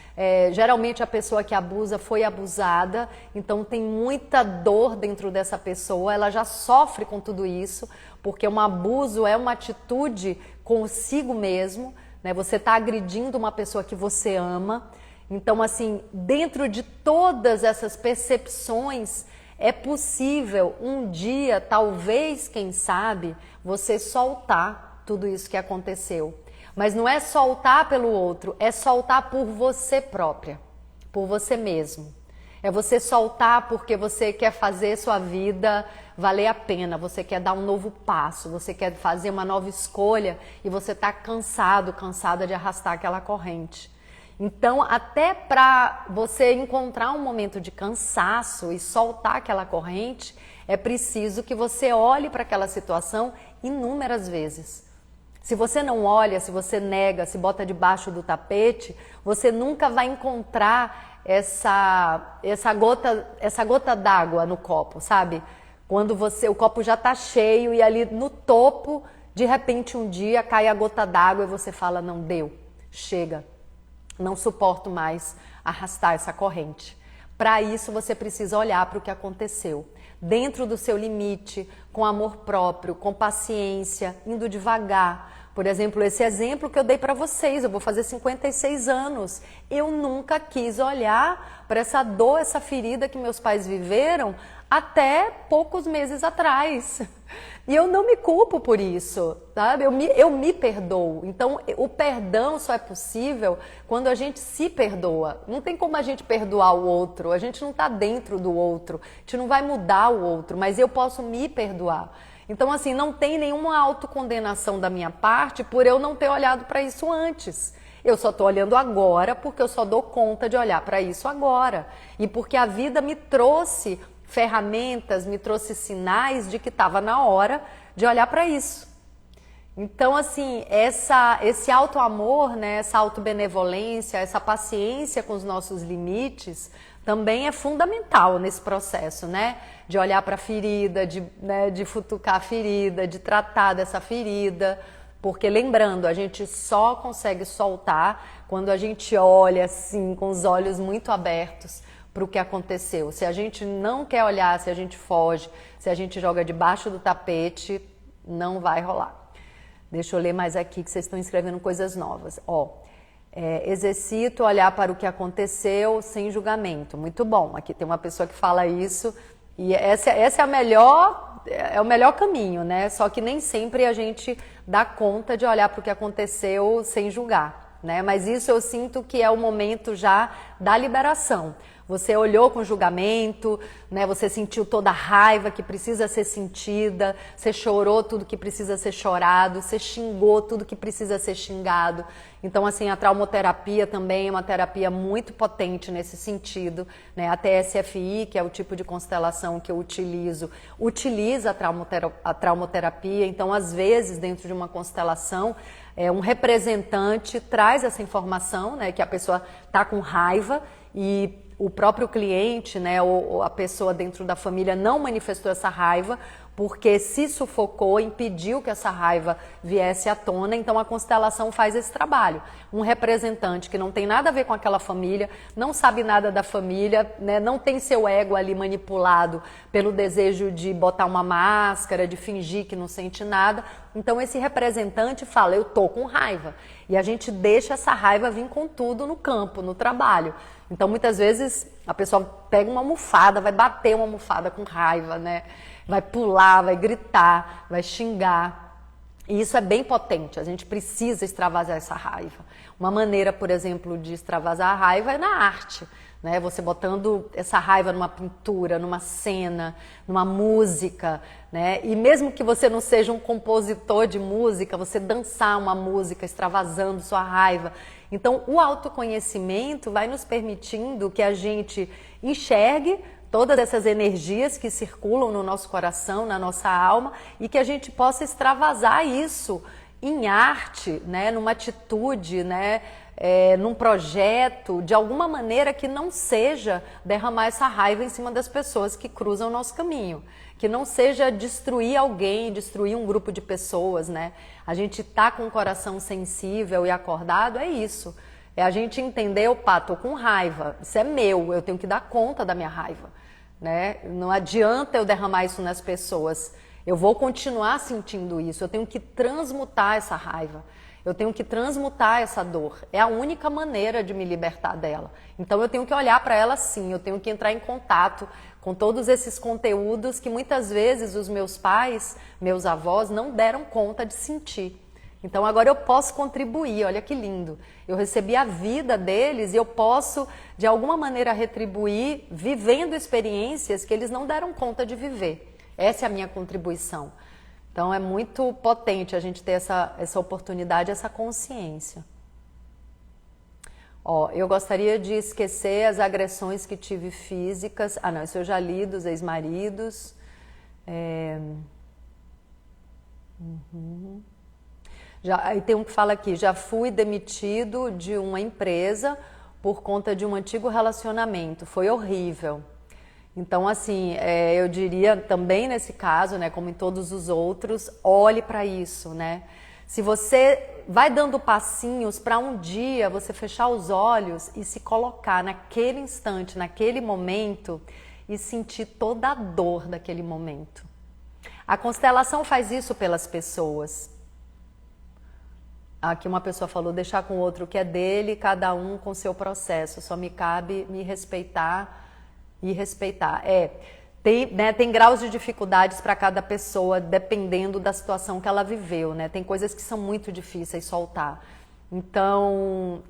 Geralmente a pessoa que abusa foi abusada, então tem muita dor dentro dessa pessoa, ela já sofre com tudo isso, porque um abuso é uma atitude consigo mesmo, né? Você está agredindo uma pessoa que você ama. Então, assim, dentro de todas essas percepções, é possível um dia, talvez, quem sabe, você soltar tudo isso que aconteceu. Mas não é soltar pelo outro, é soltar por você própria, por você mesmo. É você soltar porque você quer fazer sua vida valer a pena, você quer dar um novo passo, você quer fazer uma nova escolha e você está cansado, cansada de arrastar aquela corrente. Então, até para você encontrar um momento de cansaço e soltar aquela corrente, é preciso que você olhe para aquela situação inúmeras vezes. Se você não olha, se você nega, se bota debaixo do tapete, você nunca vai encontrar essa gota d'água no copo, sabe? Quando o copo já está cheio e ali no topo, de repente um dia cai a gota d'água e você fala, não deu, chega, não suporto mais arrastar essa corrente. Para isso você precisa olhar para o que aconteceu, dentro do seu limite, com amor próprio, com paciência, indo devagar. Por exemplo, esse exemplo que eu dei para vocês, eu vou fazer 56 anos. Eu nunca quis olhar para essa dor, essa ferida que meus pais viveram até poucos meses atrás. E eu não me culpo por isso, sabe? Eu me perdoo. Então, o perdão só é possível quando a gente se perdoa. Não tem como a gente perdoar o outro, a gente não está dentro do outro, a gente não vai mudar o outro, mas eu posso me perdoar. Então, assim, não tem nenhuma autocondenação da minha parte por eu não ter olhado para isso antes. Eu só estou olhando agora porque eu só dou conta de olhar para isso agora. E porque a vida me trouxe ferramentas, me trouxe sinais de que estava na hora de olhar para isso. Então, assim, esse auto-amor, né, essa auto-benevolência, essa paciência com os nossos limites também é fundamental nesse processo, né? De olhar para a ferida, de futucar a ferida, de tratar dessa ferida. Porque, lembrando, a gente só consegue soltar quando a gente olha, assim, com os olhos muito abertos para o que aconteceu. Se a gente não quer olhar, se a gente foge, se a gente joga debaixo do tapete, não vai rolar. Deixa eu ler mais aqui que vocês estão escrevendo coisas novas. Exercito olhar para o que aconteceu sem julgamento. Muito bom. Aqui tem uma pessoa que fala isso e essa é o melhor caminho, né? Só que nem sempre a gente dá conta de olhar para o que aconteceu sem julgar, né? Mas isso eu sinto que é o momento já da liberação. Você olhou com julgamento, né? Você sentiu toda a raiva que precisa ser sentida, você chorou tudo que precisa ser chorado, você xingou tudo que precisa ser xingado. Então, assim, a traumoterapia também é uma terapia muito potente nesse sentido, né? A TSFI, que é o tipo de constelação que eu utilizo, utiliza a traumoterapia. Então, às vezes, dentro de uma constelação, um representante traz essa informação, né? Que a pessoa está com raiva e o próprio cliente, né, ou a pessoa dentro da família não manifestou essa raiva porque se sufocou, impediu que essa raiva viesse à tona. Então a constelação faz esse trabalho. Um representante que não tem nada a ver com aquela família, não sabe nada da família, né, não tem seu ego ali manipulado pelo desejo de botar uma máscara, de fingir que não sente nada. Então esse representante fala, eu tô com raiva. E a gente deixa essa raiva vir com tudo no campo, no trabalho. Então muitas vezes a pessoa pega uma almofada, vai bater uma almofada com raiva, né? Vai pular, vai gritar, vai xingar. E isso é bem potente, a gente precisa extravasar essa raiva. Uma maneira, por exemplo, de extravasar a raiva é na arte, né? Você botando essa raiva numa pintura, numa cena, numa música, né? E mesmo que você não seja um compositor de música, você dançar uma música extravasando sua raiva. Então, o autoconhecimento vai nos permitindo que a gente enxergue, todas essas energias que circulam no nosso coração, na nossa alma, e que a gente possa extravasar isso em arte, né, numa atitude, né, num projeto, de alguma maneira que não seja derramar essa raiva em cima das pessoas que cruzam o nosso caminho, que não seja destruir alguém, destruir um grupo de pessoas, né? A gente tá com o coração sensível e acordado, é isso. É a gente entender, opa, tô com raiva, isso é meu, eu tenho que dar conta da minha raiva, né? Não adianta eu derramar isso nas pessoas. Eu vou continuar sentindo isso, eu tenho que transmutar essa raiva, eu tenho que transmutar essa dor. É a única maneira de me libertar dela. Então eu tenho que olhar para ela sim, eu tenho que entrar em contato com todos esses conteúdos que muitas vezes os meus pais, meus avós não deram conta de sentir. Então agora eu posso contribuir, olha que lindo. Eu recebi a vida deles e eu posso de alguma maneira retribuir vivendo experiências que eles não deram conta de viver. Essa é a minha contribuição. Então é muito potente a gente ter essa oportunidade, essa consciência. Ó, eu gostaria de esquecer as agressões que tive físicas. Ah, não, isso eu já li dos ex-maridos. Aí tem um que fala aqui, já fui demitido de uma empresa por conta de um antigo relacionamento. Foi horrível. Então, assim, eu diria também nesse caso, né, como em todos os outros, olhe para isso, né? Se você vai dando passinhos para um dia você fechar os olhos e se colocar naquele instante, naquele momento e sentir toda a dor daquele momento. A constelação faz isso pelas pessoas. Aqui uma pessoa falou, deixar com o outro o que é dele, cada um com seu processo, só me cabe me respeitar e respeitar. Tem graus de dificuldades para cada pessoa, dependendo da situação que ela viveu, né? Tem coisas que são muito difíceis soltar. Então,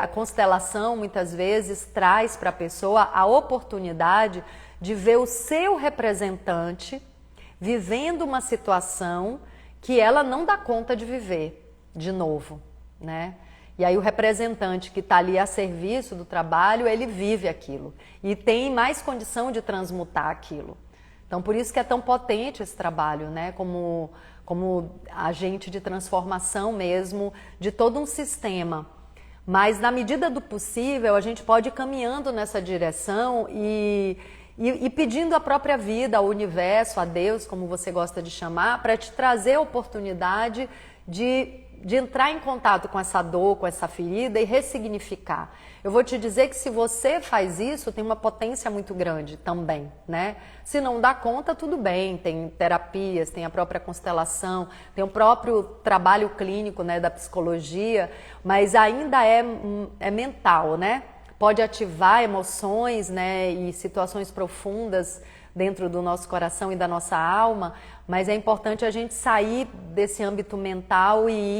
a constelação, muitas vezes, traz para a pessoa a oportunidade de ver o seu representante vivendo uma situação que ela não dá conta de viver de novo, né? E aí o representante que está ali a serviço do trabalho, ele vive aquilo e tem mais condição de transmutar aquilo. Então, por isso que é tão potente esse trabalho, né? Como agente de transformação mesmo de todo um sistema. Mas, na medida do possível, a gente pode ir caminhando nessa direção e pedindo a própria vida, ao universo, a Deus, como você gosta de chamar, para te trazer a oportunidade de entrar em contato com essa dor, com essa ferida e ressignificar. Eu vou te dizer que se você faz isso, tem uma potência muito grande também, né? Se não dá conta, tudo bem, tem terapias, tem a própria constelação, tem o próprio trabalho clínico, né, da psicologia, mas ainda é mental, né? Pode ativar emoções, né, e situações profundas dentro do nosso coração e da nossa alma, mas é importante a gente sair desse âmbito mental e ir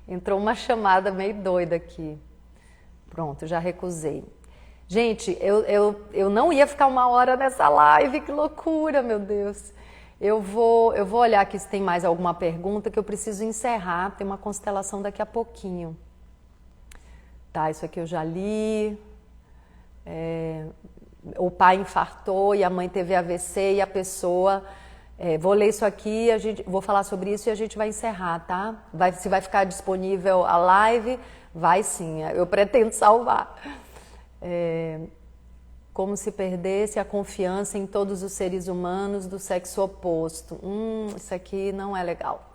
Entrou uma chamada meio doida aqui. Pronto, já recusei. Gente, eu não ia ficar uma hora nessa live, que loucura, meu Deus. Eu vou olhar aqui se tem mais alguma pergunta que eu preciso encerrar. Tem uma constelação daqui a pouquinho. Tá, isso aqui eu já li. O pai infartou e a mãe teve AVC e a pessoa... vou ler isso aqui, vou falar sobre isso e a gente vai encerrar, tá? Se vai ficar disponível a live, vai sim, eu pretendo salvar. Como se perdesse a confiança em todos os seres humanos do sexo oposto. Isso aqui não é legal.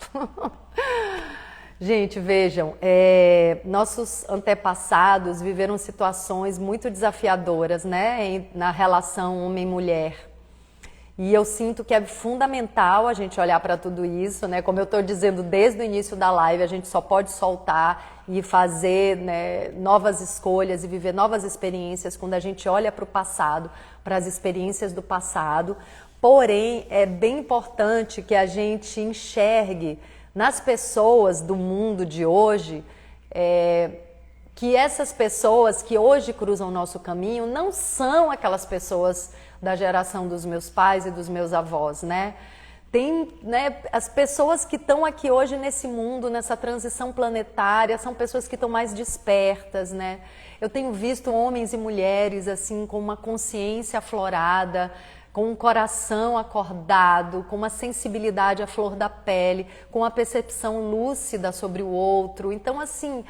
Gente, vejam, nossos antepassados viveram situações muito desafiadoras, né, na relação homem-mulher. E eu sinto que é fundamental a gente olhar para tudo isso, né? Como eu estou dizendo desde o início da live, a gente só pode soltar e fazer, né, novas escolhas e viver novas experiências quando a gente olha para o passado, para as experiências do passado. Porém, é bem importante que a gente enxergue nas pessoas do mundo de hoje, que essas pessoas que hoje cruzam o nosso caminho não são aquelas pessoas da geração dos meus pais e dos meus avós, né? Tem, né, as pessoas que estão aqui hoje nesse mundo, nessa transição planetária, são pessoas que estão mais despertas, né? Eu tenho visto homens e mulheres assim com uma consciência aflorada, com um coração acordado, com uma sensibilidade à flor da pele, com uma percepção lúcida sobre o outro. Então, assim,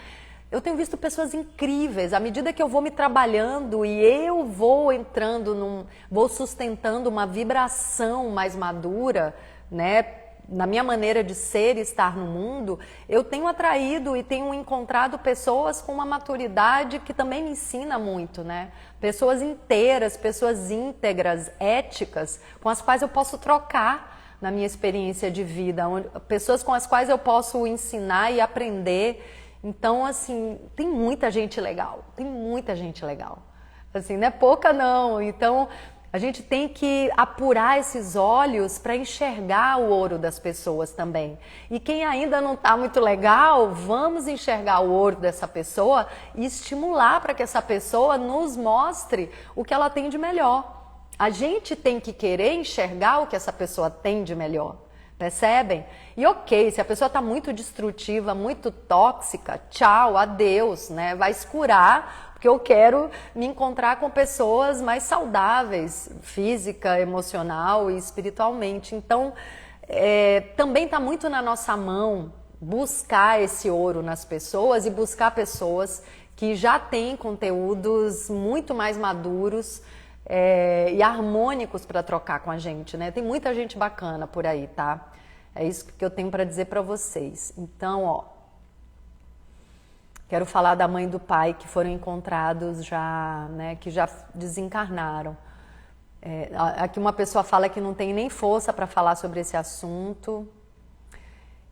eu tenho visto pessoas incríveis. À medida que eu vou me trabalhando e eu vou entrando vou sustentando uma vibração mais madura, né, na minha maneira de ser e estar no mundo, eu tenho atraído e tenho encontrado pessoas com uma maturidade que também me ensina muito, né? Pessoas inteiras, pessoas íntegras, éticas, com as quais eu posso trocar na minha experiência de vida, pessoas com as quais eu posso ensinar e aprender. Então, assim, tem muita gente legal, tem muita gente legal. Assim, não é pouca não. Então, a gente tem que apurar esses olhos para enxergar o ouro das pessoas também. E quem ainda não está muito legal, vamos enxergar o ouro dessa pessoa e estimular para que essa pessoa nos mostre o que ela tem de melhor. A gente tem que querer enxergar o que essa pessoa tem de melhor. Percebem? E ok, se a pessoa está muito destrutiva, muito tóxica, tchau, adeus, né? Vai se curar, porque eu quero me encontrar com pessoas mais saudáveis, física, emocional e espiritualmente. Então, também está muito na nossa mão buscar esse ouro nas pessoas e buscar pessoas que já têm conteúdos muito mais maduros, e harmônicos para trocar com a gente, né? Tem muita gente bacana por aí, tá? É isso que eu tenho para dizer para vocês. Então, ó, quero falar da mãe e do pai que foram encontrados já, né? Que já desencarnaram. Aqui uma pessoa fala que não tem nem força para falar sobre esse assunto.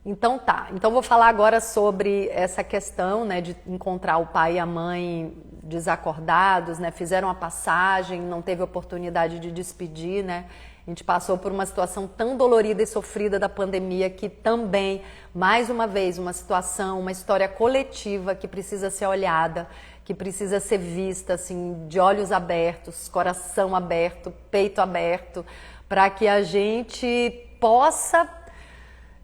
Então tá, então vou falar agora sobre essa questão, né, de encontrar o pai e a mãe desacordados, né, fizeram a passagem, não teve oportunidade de despedir, né, a gente passou por uma situação tão dolorida e sofrida da pandemia que também, mais uma vez, uma situação, uma história coletiva que precisa ser olhada, que precisa ser vista, assim, de olhos abertos, coração aberto, peito aberto, para que a gente possa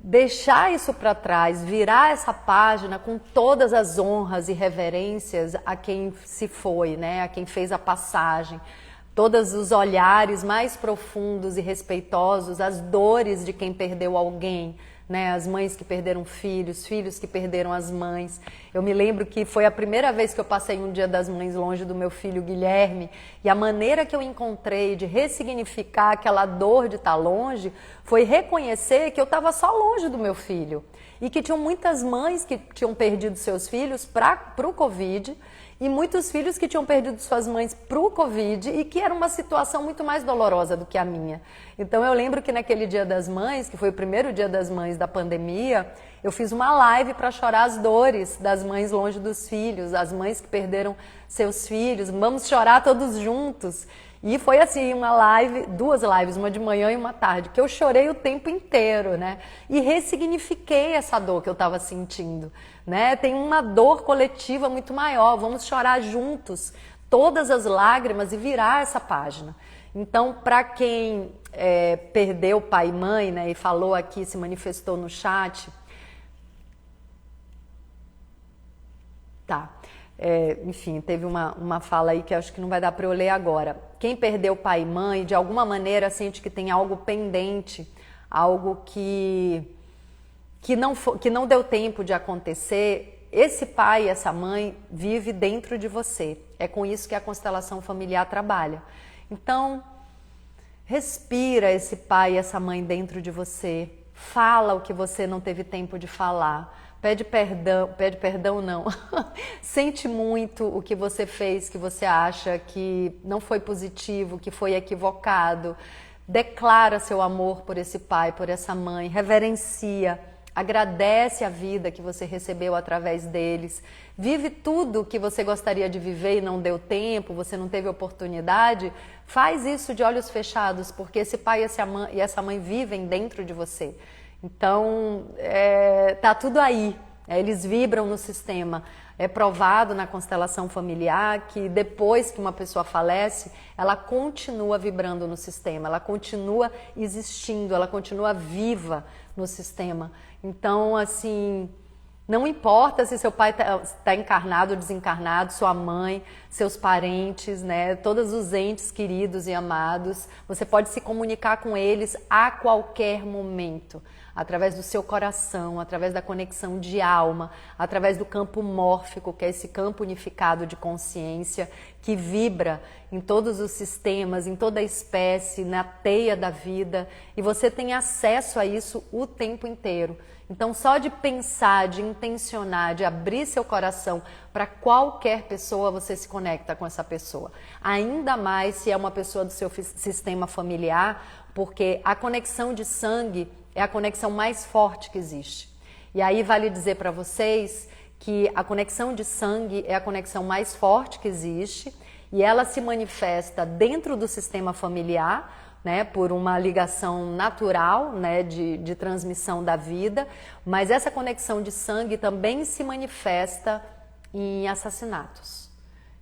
deixar isso para trás, virar essa página com todas as honras e reverências a quem se foi, né? A quem fez a passagem, todos os olhares mais profundos e respeitosos, as dores de quem perdeu alguém, né? As mães que perderam filhos, filhos que perderam as mães. Eu me lembro que foi a primeira vez que eu passei um Dia das Mães longe do meu filho Guilherme, e a maneira que eu encontrei de ressignificar aquela dor de estar longe foi reconhecer que eu estava só longe do meu filho e que tinham muitas mães que tinham perdido seus filhos para o Covid e muitos filhos que tinham perdido suas mães para o Covid e que era uma situação muito mais dolorosa do que a minha. Então eu lembro que naquele Dia das Mães, que foi o primeiro Dia das Mães da pandemia, eu fiz uma live para chorar as dores das mães longe dos filhos, as mães que perderam seus filhos, vamos chorar todos juntos. E foi assim, uma live, duas lives, uma de manhã e uma tarde, que eu chorei o tempo inteiro, né? E ressignifiquei essa dor que eu estava sentindo, né? Tem uma dor coletiva muito maior, vamos chorar juntos, todas as lágrimas e virar essa página. Então, para quem perdeu pai e mãe, né, e falou aqui, se manifestou no chat, tá. Enfim, teve uma fala aí que eu acho que não vai dar para eu ler agora. Quem perdeu pai e mãe, de alguma maneira sente que tem algo pendente, algo que não deu tempo de acontecer, esse pai e essa mãe vive dentro de você. É com isso que a constelação familiar trabalha. Então, respira esse pai e essa mãe dentro de você. Fala o que você não teve tempo de falar. Pede perdão não. Sente muito o que você fez, que você acha que não foi positivo, que foi equivocado. Declara seu amor por esse pai, por essa mãe. Reverencia. Agradece a vida que você recebeu através deles. Vive tudo que você gostaria de viver e não deu tempo, você não teve oportunidade. Faz isso de olhos fechados, porque esse pai e essa mãe vivem dentro de você. Então, tá tudo aí, Eles vibram no sistema. É provado na constelação familiar que depois que uma pessoa falece, ela continua vibrando no sistema, ela continua existindo, ela continua viva no sistema. Então, assim, não importa se seu pai está encarnado ou desencarnado, sua mãe, seus parentes, né, todos os entes queridos e amados, você pode se comunicar com eles a qualquer momento, através do seu coração, através da conexão de alma, através do campo mórfico, que é esse campo unificado de consciência que vibra em todos os sistemas, em toda a espécie, na teia da vida, e você tem acesso a isso o tempo inteiro. Então, só de pensar, de intencionar, de abrir seu coração para qualquer pessoa, você se conecta com essa pessoa. Ainda mais se é uma pessoa do seu sistema familiar, porque a conexão de sangue é a conexão mais forte que existe. E aí vale dizer para vocês que a conexão de sangue é a conexão mais forte que existe e ela se manifesta dentro do sistema familiar, né, por uma ligação natural, né, de transmissão da vida, mas essa conexão de sangue também se manifesta em assassinatos.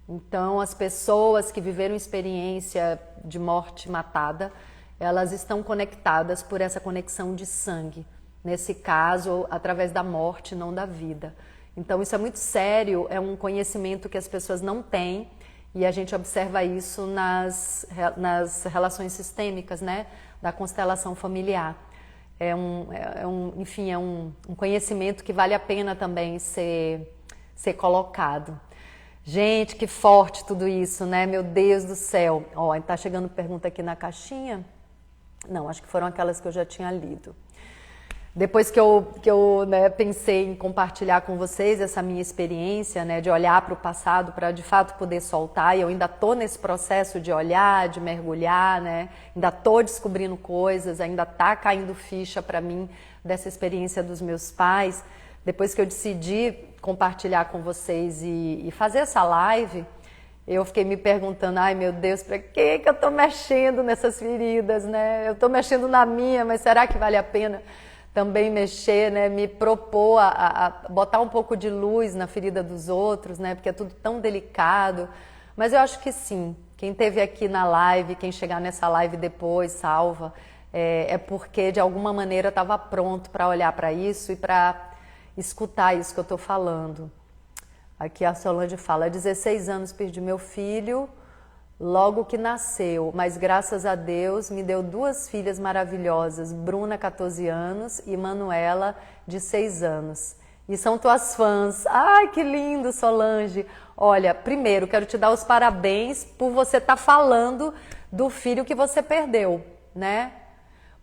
Então, as pessoas que viveram experiência de morte matada, elas estão conectadas por essa conexão de sangue. Nesse caso, através da morte, não da vida. Então, isso é muito sério, é um conhecimento que as pessoas não têm, e a gente observa isso nas relações sistêmicas, né, da constelação familiar. Enfim, é um conhecimento que vale a pena também ser colocado. Gente, que forte tudo isso, né? Meu Deus do céu. Ó, tá chegando pergunta aqui na caixinha. Não, acho que foram aquelas que eu já tinha lido. Depois que eu né, pensei em compartilhar com vocês essa minha experiência, né, de olhar para o passado para de fato poder soltar, e eu ainda estou nesse processo de olhar, de mergulhar, né, ainda estou descobrindo coisas, ainda está caindo ficha para mim dessa experiência dos meus pais. Depois que eu decidi compartilhar com vocês e fazer essa live, eu fiquei me perguntando, ai meu Deus, para que eu estou mexendo nessas feridas, né? Eu estou mexendo na minha, mas será que vale a pena também mexer, né? Me propor a botar um pouco de luz na ferida dos outros, né? Porque é tudo tão delicado. Mas eu acho que sim. Quem esteve aqui na live, quem chegar nessa live depois, salva, é porque de alguma maneira estava pronto para olhar para isso e para escutar isso que eu estou falando. Aqui a Solange fala, há 16 anos perdi meu filho logo que nasceu, mas graças a Deus me deu 2 filhas maravilhosas, Bruna, 14 anos, e Manuela, de 6 anos. E são tuas fãs. Ai, que lindo, Solange. Olha, primeiro, quero te dar os parabéns por você estar falando do filho que você perdeu, né?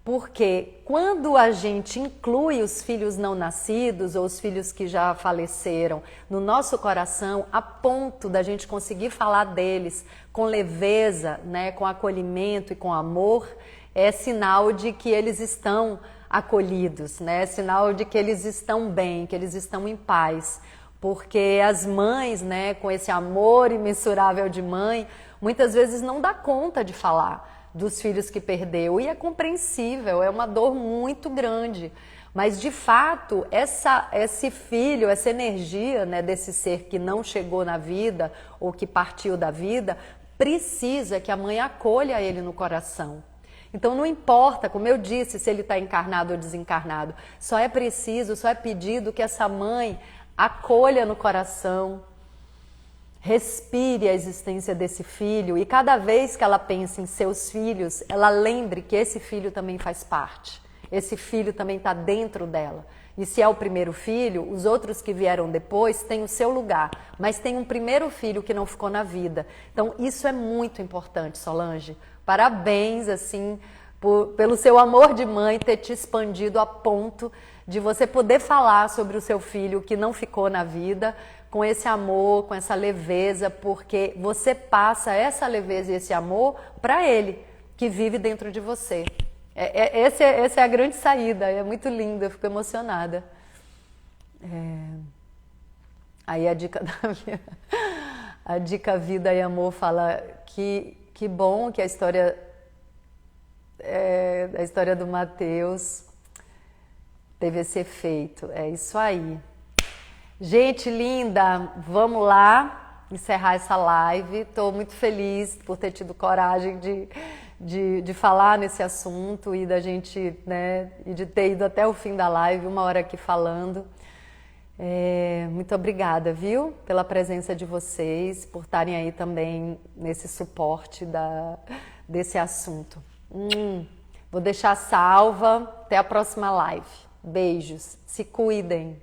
Porque quando a gente inclui os filhos não nascidos ou os filhos que já faleceram no nosso coração, a ponto da gente conseguir falar deles com leveza, né, com acolhimento e com amor, é sinal de que eles estão acolhidos, né? É sinal de que eles estão bem, que eles estão em paz. Porque as mães, né, com esse amor imensurável de mãe, muitas vezes não dá conta de falar dos filhos que perdeu, e é compreensível, é uma dor muito grande, mas de fato esse filho, essa energia, né, desse ser que não chegou na vida ou que partiu da vida, precisa que a mãe acolha ele no coração. Então não importa, como eu disse, se ele está encarnado ou desencarnado, só é preciso, só é pedido que essa mãe acolha no coração, respire a existência desse filho, e cada vez que ela pensa em seus filhos, ela lembre que esse filho também faz parte. Esse filho também está dentro dela. E se é o primeiro filho, os outros que vieram depois têm o seu lugar. Mas tem um primeiro filho que não ficou na vida. Então isso é muito importante, Solange. Parabéns, assim, pelo seu amor de mãe ter te expandido a ponto de você poder falar sobre o seu filho que não ficou na vida, com esse amor, com essa leveza, porque você passa essa leveza e esse amor para ele, que vive dentro de você. Essa é a grande saída, é muito lindo, eu fico emocionada. Aí a dica da vida, a dica Vida e Amor fala que bom que a história do Mateus teve esse efeito. É isso aí. Gente linda, vamos lá encerrar essa live. Estou muito feliz por ter tido coragem de falar nesse assunto e da gente, né, e de ter ido até o fim da live, 1 hora aqui falando. Muito obrigada, viu? Pela presença de vocês, por estarem aí também nesse suporte desse assunto. Vou deixar salva. Até a próxima live. Beijos. Se cuidem.